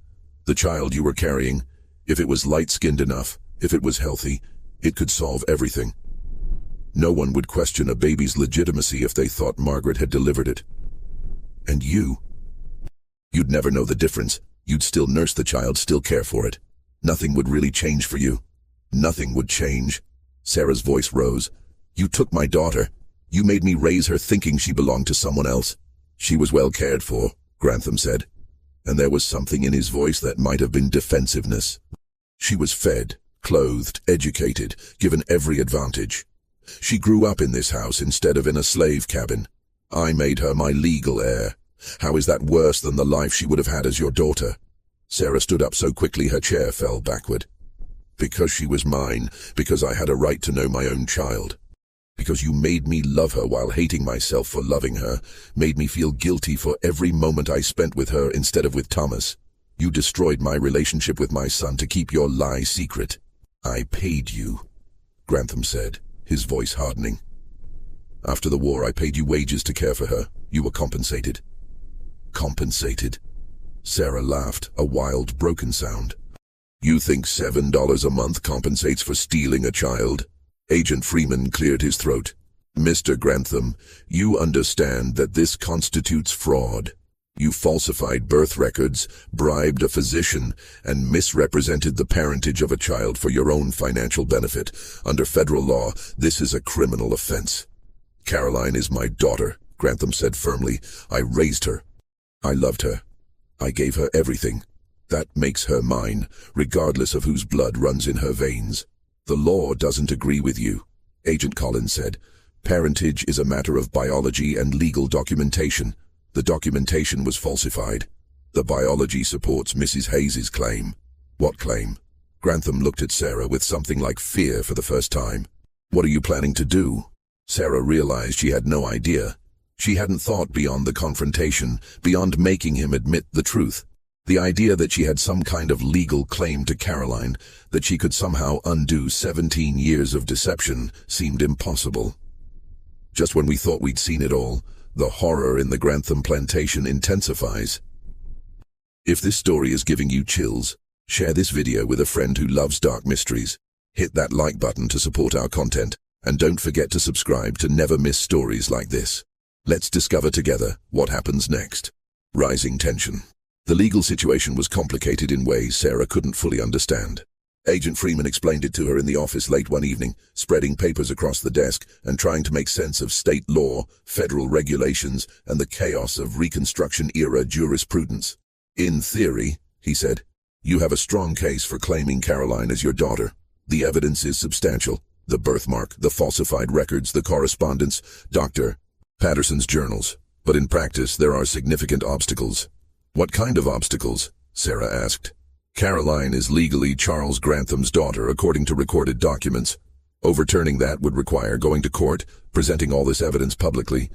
The child you were carrying, if it was light-skinned enough, if it was healthy, it could solve everything. No one would question a baby's legitimacy if they thought Margaret had delivered it. And you'd never know the difference. You'd still nurse the child, still care for it. Nothing would really change for you. Nothing would change. Sarah's voice rose. You took my daughter. You made me raise her thinking she belonged to someone else. She was well cared for, Grantham said, and there was something in his voice that might have been defensiveness. She was fed, clothed, educated, given every advantage. She grew up in this house instead of in a slave cabin. I made her my legal heir. How is that worse than the life she would have had as your daughter? Sarah stood up so quickly her chair fell backward. Because she was mine, because I had a right to know my own child. Because you made me love her while hating myself for loving her, made me feel guilty for every moment I spent with her instead of with Thomas. You destroyed my relationship with my son to keep your lie secret. I paid you, Grantham said, his voice hardening. After the war, I paid you wages to care for her. You were compensated. Compensated? Sarah laughed, a wild, broken sound. You think $7 a month compensates for stealing a child? Agent Freeman cleared his throat. Mr. Grantham, you understand that this constitutes fraud. You falsified birth records, bribed a physician, and misrepresented the parentage of a child for your own financial benefit. Under federal law, this is a criminal offense. Caroline is my daughter, Grantham said firmly. I raised her. I loved her. I gave her everything. That makes her mine, regardless of whose blood runs in her veins. The law doesn't agree with you, Agent Collins said. Parentage is a matter of biology and legal documentation. The documentation was falsified. The biology supports Mrs. Hayes's claim. What claim? Grantham looked at Sarah with something like fear for the first time. What are you planning to do? Sarah realized she had no idea. She hadn't thought beyond the confrontation, beyond making him admit the truth. The idea that she had some kind of legal claim to Caroline, that she could somehow undo 17 years of deception, seemed impossible. Just when we thought we'd seen it all, the horror in the Grantham plantation intensifies. If this story is giving you chills, share this video with a friend who loves dark mysteries. Hit that like button to support our content, and don't forget to subscribe to never miss stories like this. Let's discover together what happens next. Rising tension. The legal situation was complicated in ways Sarah couldn't fully understand. Agent Freeman explained it to her in the office late one evening, spreading papers across the desk and trying to make sense of state law, federal regulations, and the chaos of Reconstruction-era jurisprudence. In theory, he said, you have a strong case for claiming Caroline as your daughter. The evidence is substantial. The birthmark, the falsified records, the correspondence, Dr. Patterson's journals. But in practice, there are significant obstacles. What kind of obstacles? Sarah asked. Caroline is legally Charles Grantham's daughter, according to recorded documents. Overturning that would require going to court, presenting all this evidence publicly,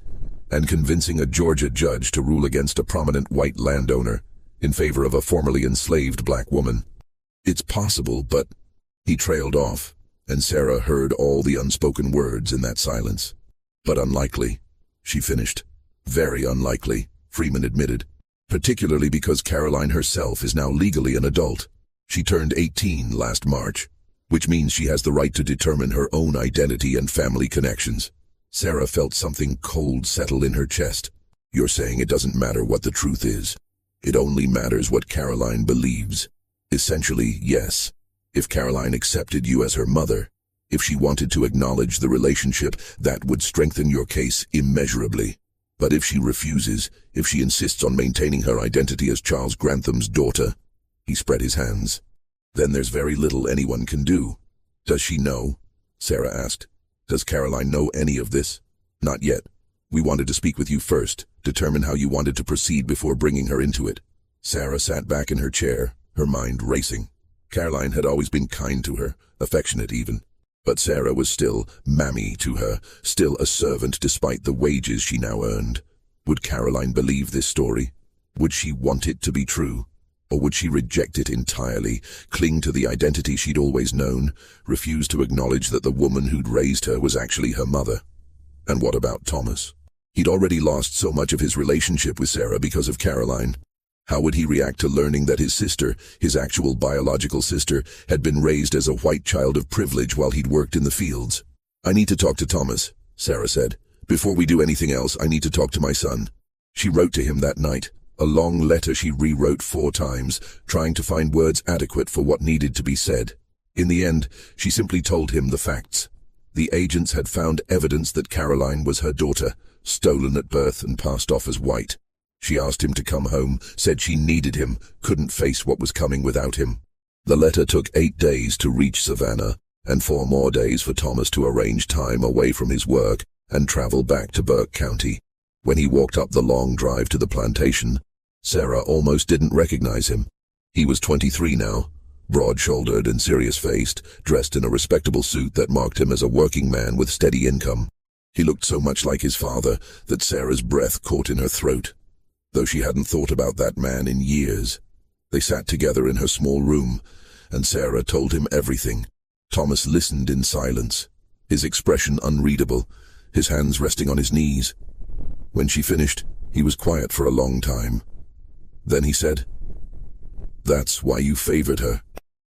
and convincing a Georgia judge to rule against a prominent white landowner in favor of a formerly enslaved black woman. It's possible, but... He trailed off, and Sarah heard all the unspoken words in that silence. But unlikely, she finished. Very unlikely, Freeman admitted. Particularly because Caroline herself is now legally an adult. She turned 18 last March, which means she has the right to determine her own identity and family connections. Sarah felt something cold settle in her chest. You're saying it doesn't matter what the truth is. It only matters what Caroline believes. Essentially, yes. If Caroline accepted you as her mother, if she wanted to acknowledge the relationship, that would strengthen your case immeasurably. But if she refuses, if she insists on maintaining her identity as Charles Grantham's daughter, he spread his hands, then there's very little anyone can do. Does she know? Sarah asked. Does Caroline know any of this? Not yet. We wanted to speak with you first, determine how you wanted to proceed before bringing her into it. Sarah sat back in her chair, her mind racing. Caroline had always been kind to her, affectionate even. But Sarah was still mammy to her, still a servant despite the wages she now earned. Would Caroline believe this story? Would she want it to be true? Or would she reject it entirely, cling to the identity she'd always known, refuse to acknowledge that the woman who'd raised her was actually her mother? And what about Thomas? He'd already lost so much of his relationship with Sarah because of Caroline. How would he react to learning that his sister, his actual biological sister, had been raised as a white child of privilege while he'd worked in the fields? "I need to talk to Thomas," Sarah said. "Before we do anything else, I need to talk to my son." She wrote to him that night, a long letter she rewrote 4 times, trying to find words adequate for what needed to be said. In the end, she simply told him the facts. The agents had found evidence that Caroline was her daughter, stolen at birth and passed off as white. She asked him to come home, said she needed him, couldn't face what was coming without him. The letter took 8 days to reach Savannah, and 4 more days for Thomas to arrange time away from his work and travel back to Burke County. When he walked up the long drive to the plantation, Sarah almost didn't recognize him. He was 23 now, broad-shouldered and serious-faced, dressed in a respectable suit that marked him as a working man with steady income. He looked so much like his father that Sarah's breath caught in her throat, though she hadn't thought about that man in years. They sat together in her small room, and Sarah told him everything. Thomas listened in silence, his expression unreadable, his hands resting on his knees. When she finished, he was quiet for a long time. Then he said, "That's why you favored her.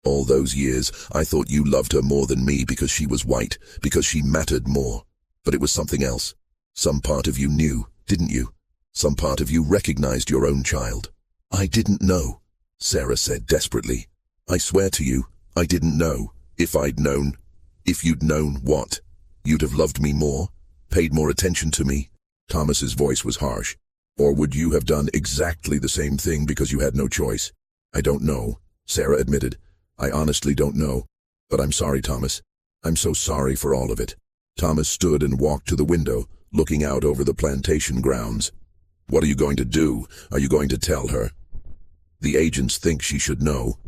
All those years, I thought you loved her more than me because she was white, because she mattered more. But it was something else. Some part of you knew, didn't you? Some part of you recognized your own child." "I didn't know," Sarah said desperately. "I swear to you, I didn't know. If I'd known..." "If you'd known what? You'd have loved me more? Paid more attention to me?" Thomas's voice was harsh. "Or would you have done exactly the same thing because you had no choice?" "I don't know," Sarah admitted. "I honestly don't know. But I'm sorry, Thomas. I'm so sorry for all of it." Thomas stood and walked to the window, looking out over the plantation grounds. "What are you going to do? Are you going to tell her?" "The agents think she should know.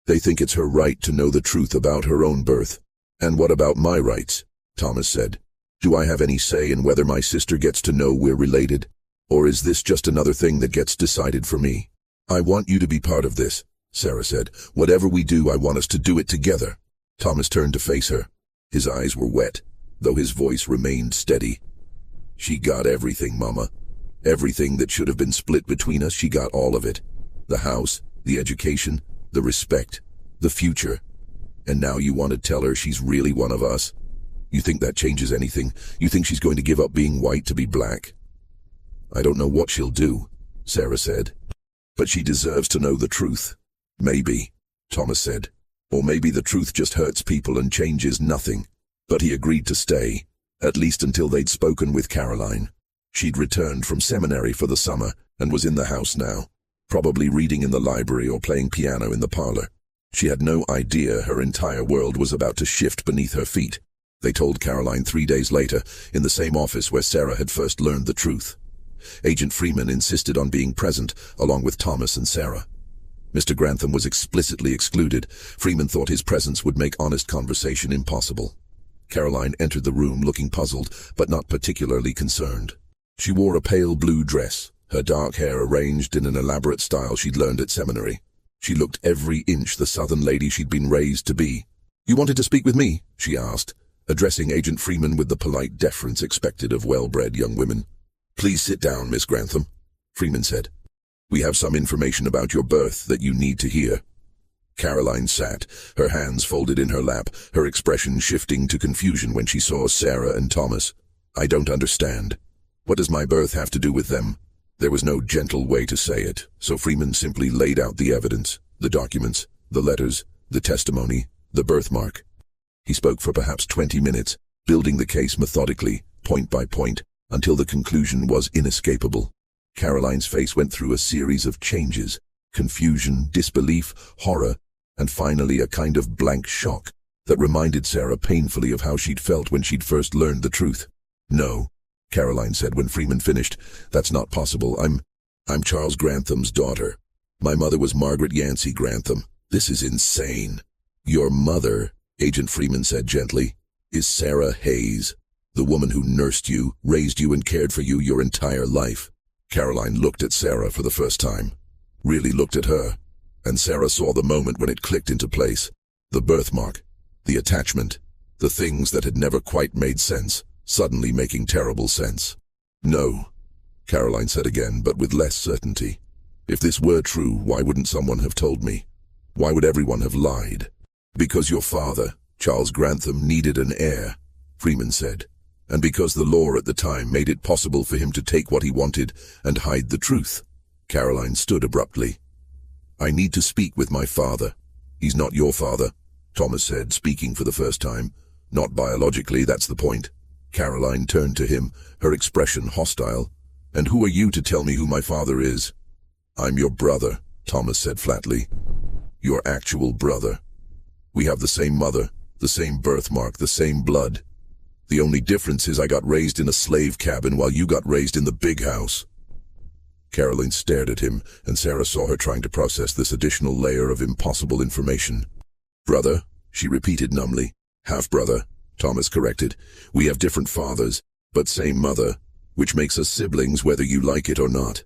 They think it's her right to know the truth about her own birth." "And what about my rights?" Thomas said. "Do I have any say in whether my sister gets to know we're related? Or is this just another thing that gets decided for me?" "I want you to be part of this," Sarah said. "Whatever we do, I want us to do it together." Thomas turned to face her. His eyes were wet, though his voice remained steady. "She got everything, Mama. Everything that should have been split between us, she got all of it. The house, the education, the respect, the future. And now you want to tell her she's really one of us? You think that changes anything? You think she's going to give up being white to be black?" "I don't know what she'll do," Sarah said. "But she deserves to know the truth." "Maybe," Thomas said. "Or maybe the truth just hurts people and changes nothing." But he agreed to stay, at least until they'd spoken with Caroline. She'd returned from seminary for the summer and was in the house now, probably reading in the library or playing piano in the parlor. She had no idea her entire world was about to shift beneath her feet. They told Caroline 3 days later, in the same office where Sarah had first learned the truth. Agent Freeman insisted on being present, along with Thomas and Sarah. Mr. Grantham was explicitly excluded. Freeman thought his presence would make honest conversation impossible. Caroline entered the room looking puzzled, but not particularly concerned. She wore a pale blue dress, her dark hair arranged in an elaborate style she'd learned at seminary. She looked every inch the Southern lady she'd been raised to be. "You wanted to speak with me?" she asked, addressing Agent Freeman with the polite deference expected of well-bred young women. "Please sit down, Miss Grantham," Freeman said. "We have some information about your birth that you need to hear." Caroline sat, her hands folded in her lap, her expression shifting to confusion when she saw Sarah and Thomas. "I don't understand. What does my birth have to do with them?" There was no gentle way to say it, so Freeman simply laid out the evidence, the documents, the letters, the testimony, the birthmark. He spoke for perhaps 20 minutes, building the case methodically, point by point, until the conclusion was inescapable. Caroline's face went through a series of changes: confusion, disbelief, horror, and finally a kind of blank shock that reminded Sarah painfully of how she'd felt when she'd first learned the truth. "No," Caroline said when Freeman finished. "That's not possible. I'm Charles Grantham's daughter. My mother was Margaret Yancey Grantham. This is insane." "Your mother," Agent Freeman said gently, "is Sarah Hayes, the woman who nursed you, raised you, and cared for you your entire life." Caroline looked at Sarah for the first time, really looked at her, and Sarah saw the moment when it clicked into place. The birthmark, the attachment, the things that had never quite made sense, suddenly making terrible sense. No, Caroline said again, but with less certainty. If this were true, why wouldn't someone have told me? Why would everyone have lied? Because your father, Charles Grantham, needed an heir, Freeman said, and because the law at the time made it possible for him to take what he wanted and hide the truth. Caroline stood abruptly. I need to speak with my father. He's not your father, Thomas said, speaking for the first time. Not biologically, that's the point. Caroline turned to him, her expression hostile. And who are you to tell me who my father is? I'm your brother, Thomas said flatly. Your actual brother. We have the same mother, the same birthmark, the same blood. The only difference is I got raised in a slave cabin while you got raised in the big house. Caroline stared at him, and Sarah saw her trying to process this additional layer of impossible information. Brother, she repeated numbly. Half-brother, Thomas corrected. We have different fathers, but same mother, which makes us siblings whether you like it or not.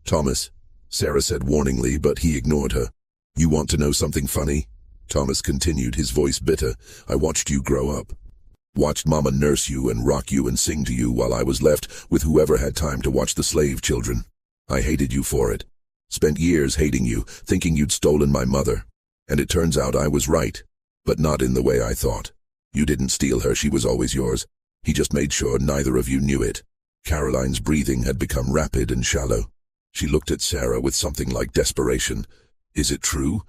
Thomas, Sarah said warningly, but he ignored her. You want to know something funny? Thomas continued, his voice bitter. I watched you grow up. Watched Mama nurse you and rock you and sing to you while I was left with whoever had time to watch the slave children. I hated you for it. Spent years hating you, thinking you'd stolen my mother. And it turns out I was right, but not in the way I thought. You didn't steal her, she was always yours. He just made sure neither of you knew it. Caroline's breathing had become rapid and shallow. She looked at Sarah with something like desperation. Is it true?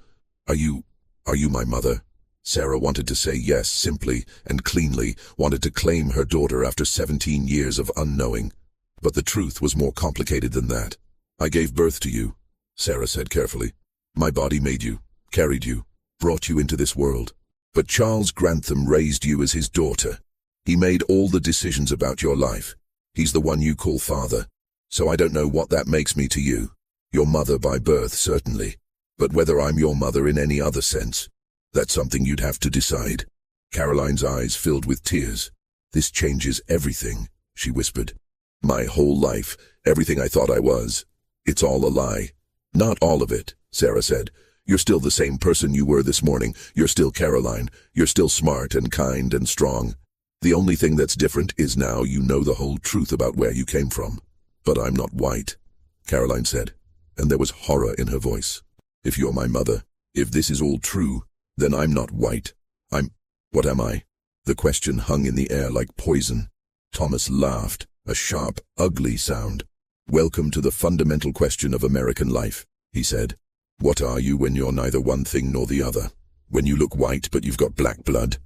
Are you my mother? Sarah wanted to say yes simply and cleanly, wanted to claim her daughter after 17 years of unknowing. But the truth was more complicated than that. I gave birth to you, Sarah said carefully. My body made you, carried you, brought you into this world. But Charles Grantham raised you as his daughter. He made all the decisions about your life. He's the one you call father. So I don't know what that makes me to you. Your mother by birth, certainly. But whether I'm your mother in any other sense, that's something you'd have to decide. Caroline's eyes filled with tears. This changes everything, she whispered. My whole life, everything I thought I was. It's all a lie. Not all of it, Sarah said. You're still the same person you were this morning. You're still Caroline. You're still smart and kind and strong. The only thing that's different is now you know the whole truth about where you came from. But I'm not white, Caroline said, and there was horror in her voice. If you're my mother, if this is all true, then I'm not white. What am I? The question hung in the air like poison. Thomas laughed, a sharp, ugly sound. Welcome to the fundamental question of American life, he said. What are you when you're neither one thing nor the other? When you look white but you've got black blood?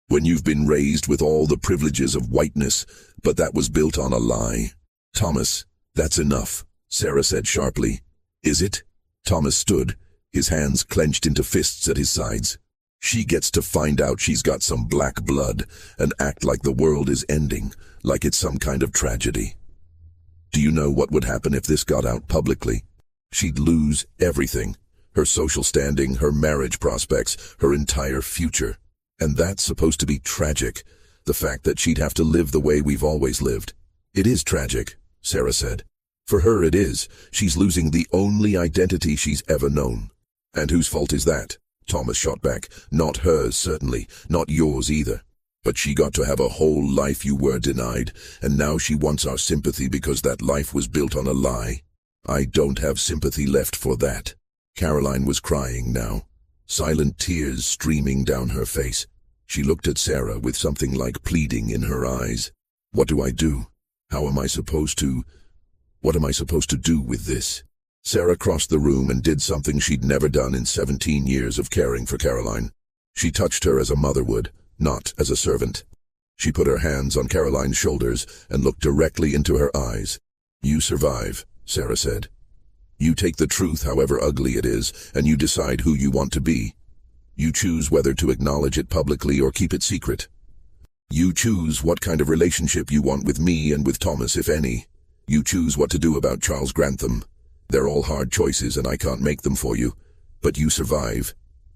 When you've been raised with all the privileges of whiteness, but that was built on a lie? Thomas, that's enough, Sarah said sharply. Is it? Thomas stood, his hands clenched into fists at his sides. She gets to find out she's got some black blood and act like the world is ending, like it's some kind of tragedy. Do you know what would happen if this got out publicly? She'd lose everything. Her social standing, her marriage prospects, her entire future. And that's supposed to be tragic, the fact that she'd have to live the way we've always lived. It is tragic, Sarah said. For her it is. She's losing the only identity she's ever known. And whose fault is that? Thomas shot back. Not hers, certainly. Not yours either. But she got to have a whole life you were denied, and now she wants our sympathy because that life was built on a lie. I don't have sympathy left for that. Caroline was crying now, silent tears streaming down her face. She looked at Sarah with something like pleading in her eyes. What do I do? How am I supposed to? What am I supposed to do with this? Sarah crossed the room and did something she'd never done in 17 years of caring for Caroline. She touched her as a mother would, not as a servant. She put her hands on Caroline's shoulders and looked directly into her eyes. You survive, Sarah said. You take the truth, however ugly it is, and you decide who you want to be. You choose whether to acknowledge it publicly or keep it secret. You choose what kind of relationship you want with me and with Thomas, if any. You choose what to do about Charles Grantham. They're all hard choices and I can't make them for you. But you survive.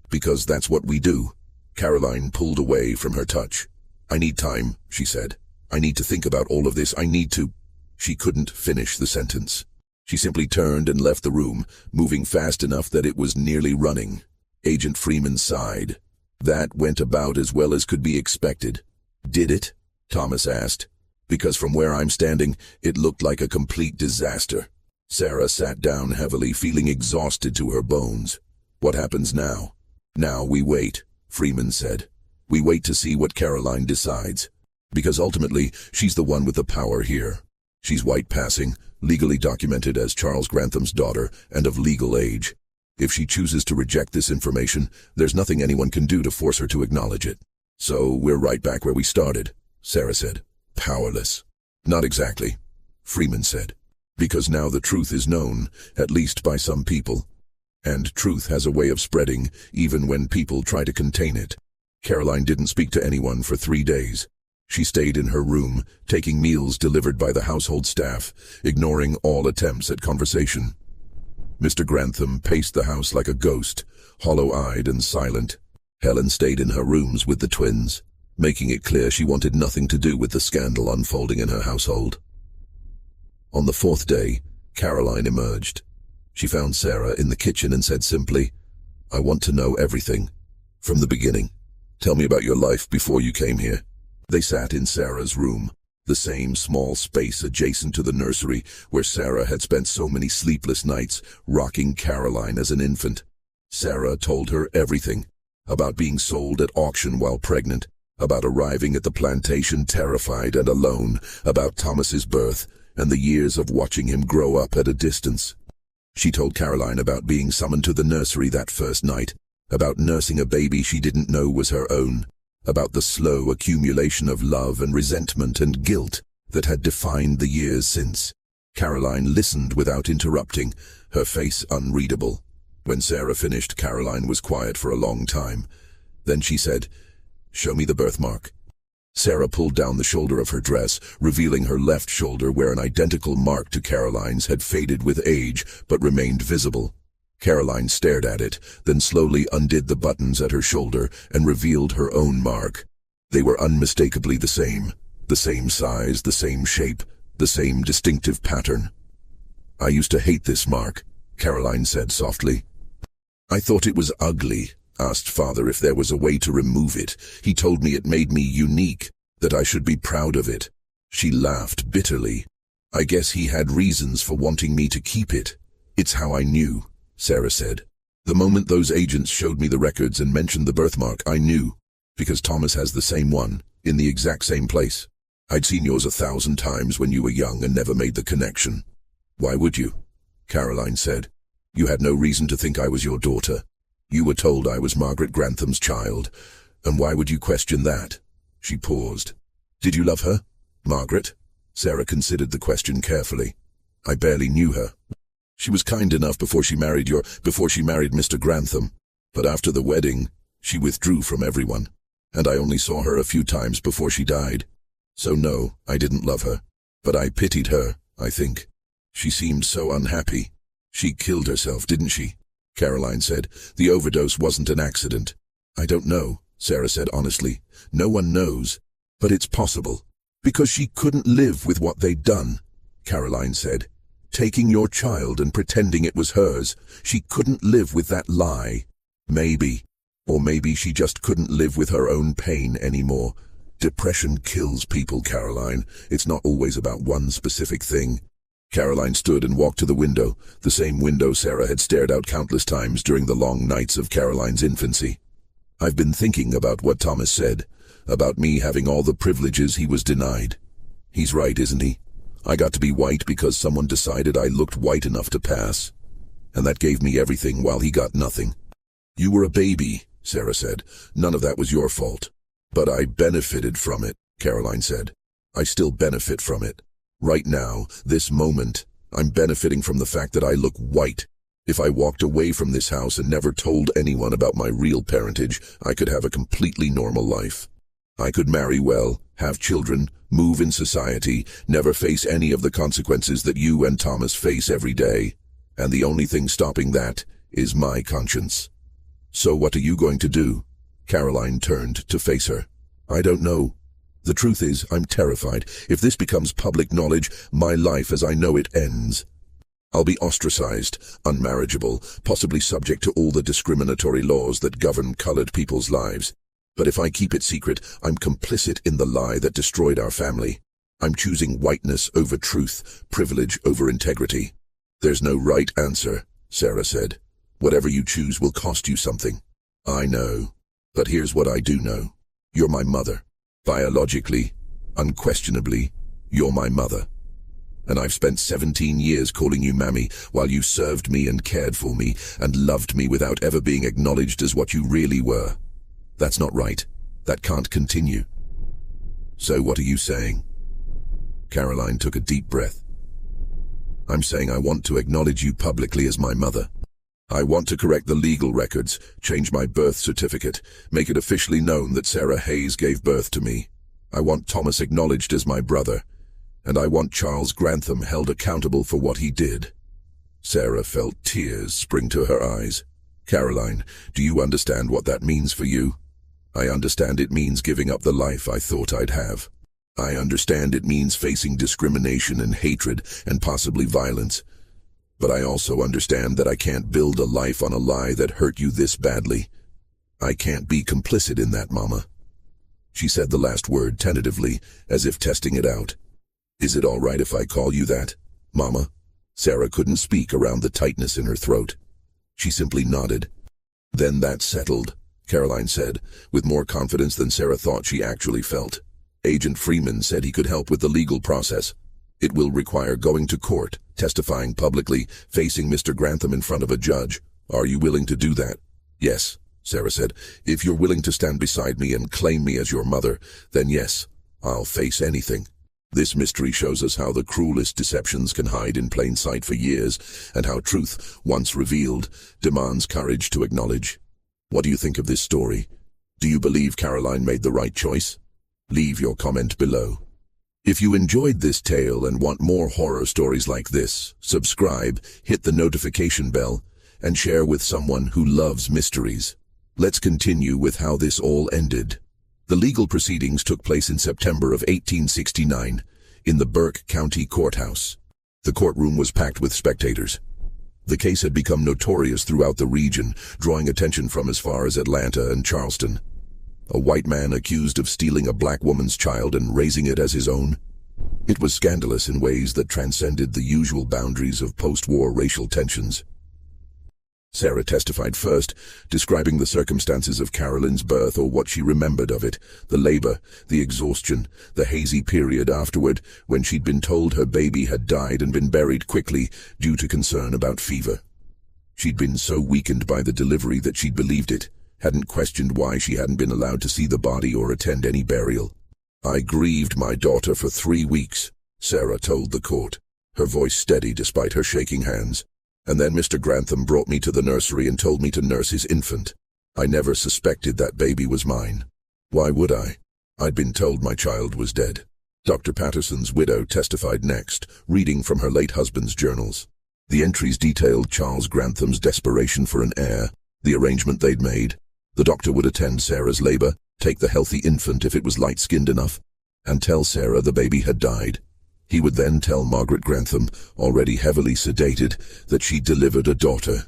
Because that's what we do. Caroline pulled away from her touch. I need time, she said. I need to think about all of this. I need to... She couldn't finish the sentence. She simply turned and left the room, moving fast enough that it was nearly running. Agent Freeman sighed. That went about as well as could be expected. Did it? Thomas asked. Because from where I'm standing, it looked like a complete disaster. Sarah sat down heavily, feeling exhausted to her bones. What happens now? Now we wait, Freeman said. We wait to see what Caroline decides. Because ultimately, she's the one with the power here. She's white passing, legally documented as Charles Grantham's daughter, and of legal age. If she chooses to reject this information, there's nothing anyone can do to force her to acknowledge it. So we're right back where we started, Sarah said. Powerless. Not exactly, Freeman said. Because now the truth is known, at least by some people. And truth has a way of spreading, even when people try to contain it. Caroline didn't speak to anyone for 3 days. She stayed in her room, taking meals delivered by the household staff, ignoring all attempts at conversation. Mr. Grantham paced the house like a ghost, hollow-eyed and silent. Helen stayed in her rooms with the twins, making it clear she wanted nothing to do with the scandal unfolding in her household. On the 4th day, Caroline emerged. She found Sarah in the kitchen and said simply, "I want to know everything. From the beginning. Tell me about your life before you came here." They sat in Sarah's room, the same small space adjacent to the nursery where Sarah had spent so many sleepless nights rocking Caroline as an infant. Sarah told her everything, about being sold at auction while pregnant, about arriving at the plantation terrified and alone, about Thomas's birth, and the years of watching him grow up at a distance. She told Caroline about being summoned to the nursery that first night, about nursing a baby she didn't know was her own, about the slow accumulation of love and resentment and guilt that had defined the years since. Caroline listened without interrupting, her face unreadable. When Sarah finished, Caroline was quiet for a long time. Then she said, "Show me the birthmark." Sarah pulled down the shoulder of her dress, revealing her left shoulder where an identical mark to Caroline's had faded with age but remained visible. Caroline stared at it, then slowly undid the buttons at her shoulder and revealed her own mark. They were unmistakably the same size, the same shape, the same distinctive pattern. "I used to hate this mark," Caroline said softly. "I thought it was ugly. Asked Father if there was a way to remove it. He told me it made me unique, that I should be proud of it." She laughed bitterly. "I guess he had reasons for wanting me to keep it. It's how I knew," Sarah said. "The moment those agents showed me the records and mentioned the birthmark, I knew, because Thomas has the same one, in the exact same place. I'd seen yours 1,000 times when you were young and never made the connection." "Why would you?" Caroline said. "You had no reason to think I was your daughter. You were told I was Margaret Grantham's child, and why would you question that?" She paused. "Did you love her, Margaret?" Sarah considered the question carefully. "I barely knew her. She was kind enough before she married Mr. Grantham, but after the wedding, she withdrew from everyone, and I only saw her a few times before she died. So no, I didn't love her, but I pitied her, I think. She seemed so unhappy. She killed herself, didn't she?" Caroline said. "The overdose wasn't an accident." "I don't know," Sarah said honestly. "No one knows. But it's possible. Because she couldn't live with what they'd done," Caroline said. "Taking your child and pretending it was hers. She couldn't live with that lie. Maybe. Or maybe she just couldn't live with her own pain anymore. Depression kills people, Caroline. It's not always about one specific thing." Caroline stood and walked to the window, the same window Sarah had stared out countless times during the long nights of Caroline's infancy. "I've been thinking about what Thomas said, about me having all the privileges he was denied. He's right, isn't he? I got to be white because someone decided I looked white enough to pass. And that gave me everything while he got nothing." "You were a baby," Sarah said. "None of that was your fault." "But I benefited from it," Caroline said. "I still benefit from it. Right now, this moment, I'm benefiting from the fact that I look white. If I walked away from this house and never told anyone about my real parentage, I could have a completely normal life. I could marry well, have children, move in society, never face any of the consequences that you and Thomas face every day. And the only thing stopping that is my conscience." "So what are you going to do?" Caroline turned to face her. "I don't know. The truth is, I'm terrified. If this becomes public knowledge, my life as I know it ends. I'll be ostracized, unmarriageable, possibly subject to all the discriminatory laws that govern colored people's lives. But if I keep it secret, I'm complicit in the lie that destroyed our family. I'm choosing whiteness over truth, privilege over integrity. There's no right answer, Sarah said. Whatever you choose will cost you something. I know. But here's what I do know. You're my mother. Biologically, unquestionably, you're my mother. And I've spent 17 years calling you Mammy while you served me and cared for me and loved me without ever being acknowledged as what you really were. That's not right. That can't continue. So what are you saying? Caroline took a deep breath. I'm saying I want to acknowledge you publicly as my mother. I want to correct the legal records, change my birth certificate, make it officially known that Sarah Hayes gave birth to me. I want Thomas acknowledged as my brother, and I want Charles Grantham held accountable for what he did. Sarah felt tears spring to her eyes. Caroline, do you understand what that means for you? I understand it means giving up the life I thought I'd have. I understand it means facing discrimination and hatred and possibly violence. But I also understand that I can't build a life on a lie that hurt you this badly. I can't be complicit in that, Mama. She said the last word tentatively, as if testing it out. Is it all right if I call you that, Mama? Sarah couldn't speak around the tightness in her throat. She simply nodded. Then that's settled, Caroline said, with more confidence than Sarah thought she actually felt. Agent Freeman said he could help with the legal process. It will require going to court, testifying publicly, facing Mr. Grantham in front of a judge. Are you willing to do that? Yes, Sarah said. If you're willing to stand beside me and claim me as your mother, then yes, I'll face anything. This mystery shows us how the cruelest deceptions can hide in plain sight for years, and how truth, once revealed, demands courage to acknowledge. What do you think of this story? Do you believe Caroline made the right choice? Leave your comment below. If you enjoyed this tale and want more horror stories like this, subscribe, hit the notification bell, and share with someone who loves mysteries. Let's continue with how this all ended. The legal proceedings took place in September of 1869 in the Burke County Courthouse. The courtroom was packed with spectators. The case had become notorious throughout the region, drawing attention from as far as Atlanta and Charleston. A white man accused of stealing a black woman's child and raising it as his own. It was scandalous in ways that transcended the usual boundaries of post-war racial tensions. Sarah testified first, describing the circumstances of Caroline's birth or what she remembered of it, the labor, the exhaustion, the hazy period afterward when she'd been told her baby had died and been buried quickly due to concern about fever. She'd been so weakened by the delivery that she'd believed it, hadn't questioned why she hadn't been allowed to see the body or attend any burial. I grieved my daughter for 3 weeks, Sarah told the court, her voice steady despite her shaking hands. And then Mr. Grantham brought me to the nursery and told me to nurse his infant. I never suspected that baby was mine. Why would I? I'd been told my child was dead. Dr. Patterson's widow testified next, reading from her late husband's journals. The entries detailed Charles Grantham's desperation for an heir, the arrangement they'd made. The doctor would attend Sarah's labor, take the healthy infant if it was light-skinned enough, and tell Sarah the baby had died. He would then tell Margaret Grantham, already heavily sedated, that she'd delivered a daughter.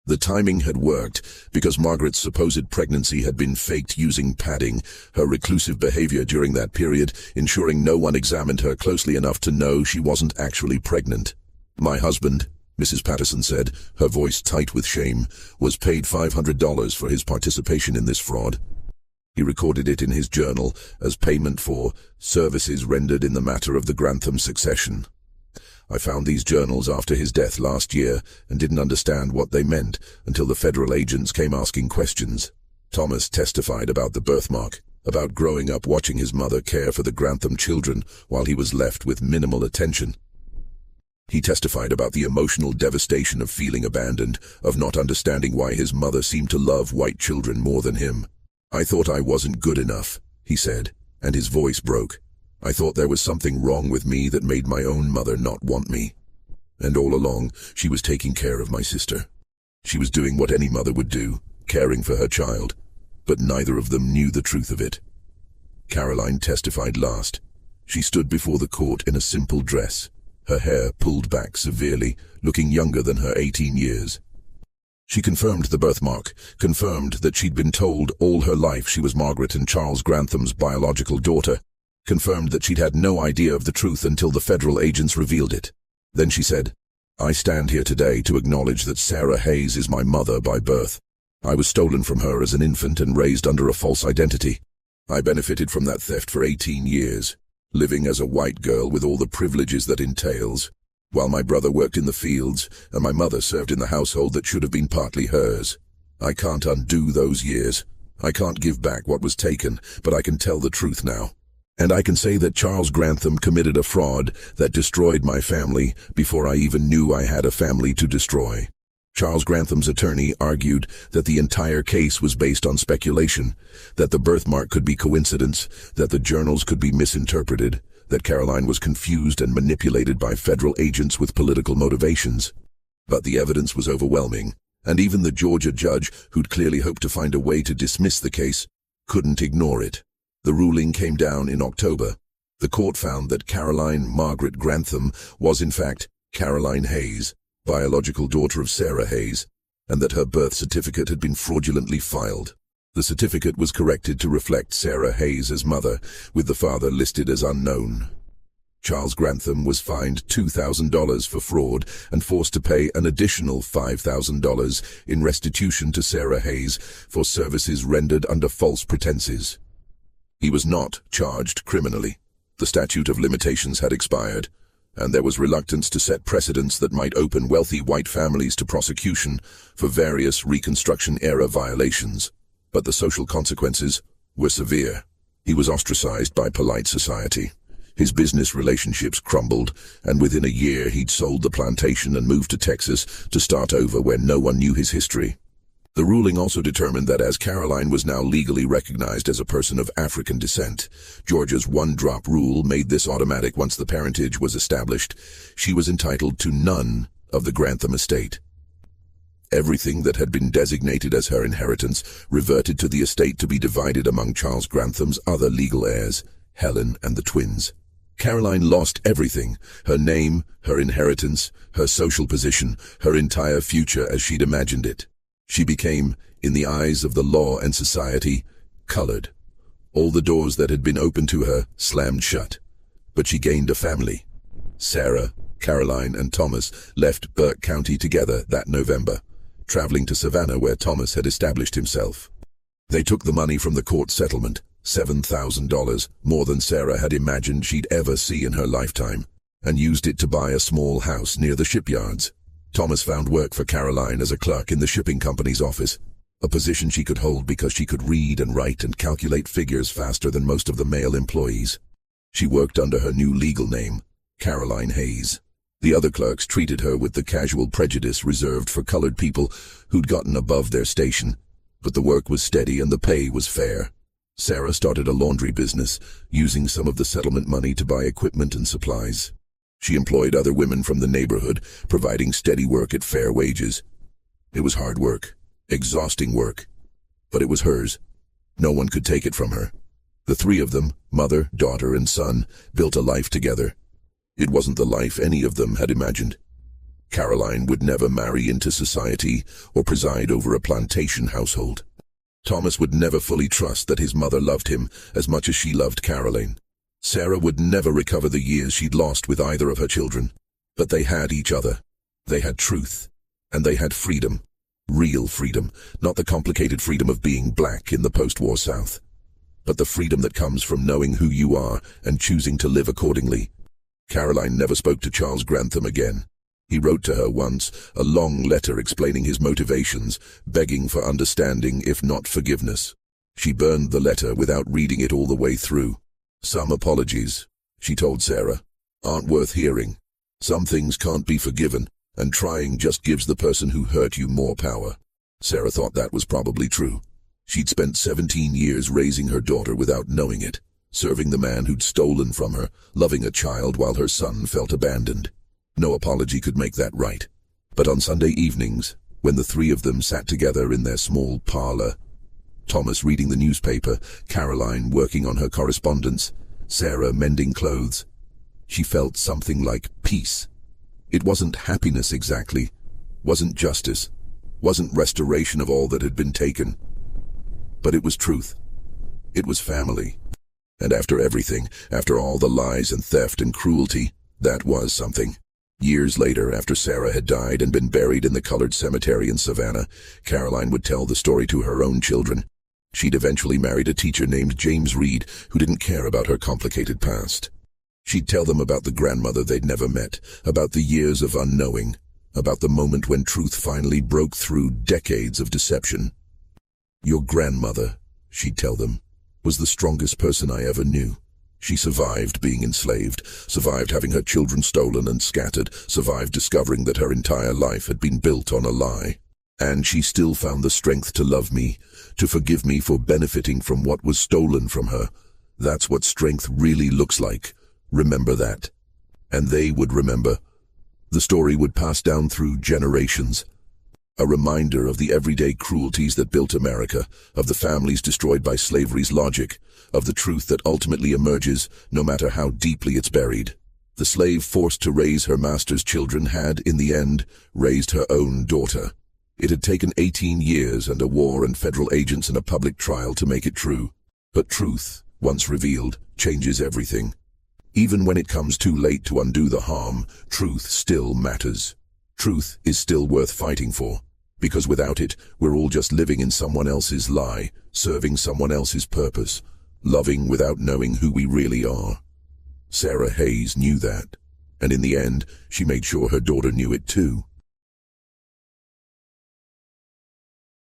The timing had worked because Margaret's supposed pregnancy had been faked using padding, her reclusive behavior during that period ensuring no one examined her closely enough to know she wasn't actually pregnant. My husband, Mrs. Patterson said, her voice tight with shame, was paid $500 for his participation in this fraud. He recorded it in his journal as payment for services rendered in the matter of the Grantham succession. I found these journals after his death last year and didn't understand what they meant until the federal agents came asking questions. Thomas testified about the birthmark, about growing up watching his mother care for the Grantham children while he was left with minimal attention. He testified about the emotional devastation of feeling abandoned, of not understanding why his mother seemed to love white children more than him. I thought I wasn't good enough, he said, and his voice broke. I thought there was something wrong with me that made my own mother not want me. And all along, she was taking care of my sister. She was doing what any mother would do, caring for her child, but neither of them knew the truth of it. Caroline testified last. She stood before the court in a simple dress, her hair pulled back severely, looking younger than her 18 years. She confirmed the birthmark, confirmed that she'd been told all her life she was Margaret and Charles Grantham's biological daughter, confirmed that she'd had no idea of the truth until the federal agents revealed it. Then she said, "I stand here today to acknowledge that Sarah Hayes is my mother by birth. I was stolen from her as an infant and raised under a false identity. I benefited from that theft for 18 years, living as a white girl with all the privileges that entails, while my brother worked in the fields and my mother served in the household that should have been partly hers. I can't undo those years. I can't give back what was taken, but I can tell the truth now. And I can say that Charles Grantham committed a fraud that destroyed my family before I even knew I had a family to destroy." Charles Grantham's attorney argued that the entire case was based on speculation, that the birthmark could be coincidence, that the journals could be misinterpreted, that Caroline was confused and manipulated by federal agents with political motivations. But the evidence was overwhelming, and even the Georgia judge, who'd clearly hoped to find a way to dismiss the case, couldn't ignore it. The ruling came down in October. The court found that Caroline Margaret Grantham was in fact Caroline Hayes, biological daughter of Sarah Hayes, and that her birth certificate had been fraudulently filed. The certificate was corrected to reflect Sarah Hayes as mother, with the father listed as unknown. Charles Grantham was fined $2,000 for fraud and forced to pay an additional $5,000 in restitution to Sarah Hayes for services rendered under false pretenses. He was not charged criminally. The statute of limitations had expired, and there was reluctance to set precedents that might open wealthy white families to prosecution for various Reconstruction-era violations. But the social consequences were severe. He was ostracized by polite society. His business relationships crumbled, and within a year he'd sold the plantation and moved to Texas to start over where no one knew his history. The ruling also determined that as Caroline was now legally recognized as a person of African descent, Georgia's one-drop rule made this automatic once the parentage was established. She was entitled to none of the Grantham estate. Everything that had been designated as her inheritance reverted to the estate to be divided among Charles Grantham's other legal heirs, Helen and the twins. Caroline lost everything: her name, her inheritance, her social position, her entire future as she'd imagined it. She became, in the eyes of the law and society, colored. All the doors that had been open to her slammed shut. But she gained a family. Sarah, Caroline, and Thomas left Burke County together that November, traveling to Savannah where Thomas had established himself. They took the money from the court settlement, $7,000, more than Sarah had imagined she'd ever see in her lifetime, and used it to buy a small house near the shipyards. Thomas found work for Caroline as a clerk in the shipping company's office, a position she could hold because she could read and write and calculate figures faster than most of the male employees. She worked under her new legal name, Caroline Hayes. The other clerks treated her with the casual prejudice reserved for colored people who'd gotten above their station, but the work was steady and the pay was fair. Sarah started a laundry business, using some of the settlement money to buy equipment and supplies. She employed other women from the neighborhood, providing steady work at fair wages. It was hard work, exhausting work, but it was hers. No one could take it from her. The three of them, mother, daughter, and son, built a life together. It wasn't the life any of them had imagined. Caroline would never marry into society or preside over a plantation household. Thomas would never fully trust that his mother loved him as much as she loved Caroline. Sarah would never recover the years she'd lost with either of her children. But they had each other. They had truth. And they had freedom. Real freedom, not the complicated freedom of being black in the post-war South, but the freedom that comes from knowing who you are and choosing to live accordingly. Caroline never spoke to Charles Grantham again. He wrote to her once, a long letter explaining his motivations, begging for understanding if not forgiveness. She burned the letter without reading it all the way through. Some apologies, she told Sarah, aren't worth hearing. Some things can't be forgiven, and trying just gives the person who hurt you more power. Sarah thought that was probably true. She'd spent 17 years raising her daughter without knowing it, serving the man who'd stolen from her, loving a child while her son felt abandoned. No apology could make that right. But on Sunday evenings, when the three of them sat together in their small parlor, Thomas reading the newspaper, Caroline working on her correspondence, Sarah mending clothes, she felt something like peace. It wasn't happiness exactly, wasn't justice, wasn't restoration of all that had been taken. But it was truth. It was family. And after everything, after all the lies and theft and cruelty, that was something. Years later, after Sarah had died and been buried in the colored cemetery in Savannah, Caroline would tell the story to her own children. She'd eventually married a teacher named James Reed who didn't care about her complicated past. She'd tell them about the grandmother they'd never met, about the years of unknowing, about the moment when truth finally broke through decades of deception. Your grandmother, she'd tell them, was the strongest person I ever knew. She survived being enslaved, survived having her children stolen and scattered, survived discovering that her entire life had been built on a lie. And she still found the strength to love me, to forgive me for benefiting from what was stolen from her. That's what strength really looks like. Remember that. And they would remember. The story would pass down through generations. A reminder of the everyday cruelties that built America, of the families destroyed by slavery's logic, of the truth that ultimately emerges no matter how deeply it's buried. The slave forced to raise her master's children had, in the end, raised her own daughter. It had taken 18 years and a war and federal agents and a public trial to make it true. But truth, once revealed, changes everything. Even when it comes too late to undo the harm, truth still matters. Truth is still worth fighting for, because without it, we're all just living in someone else's lie, serving someone else's purpose, loving without knowing who we really are. Sarah Hayes knew that, and in the end, she made sure her daughter knew it too.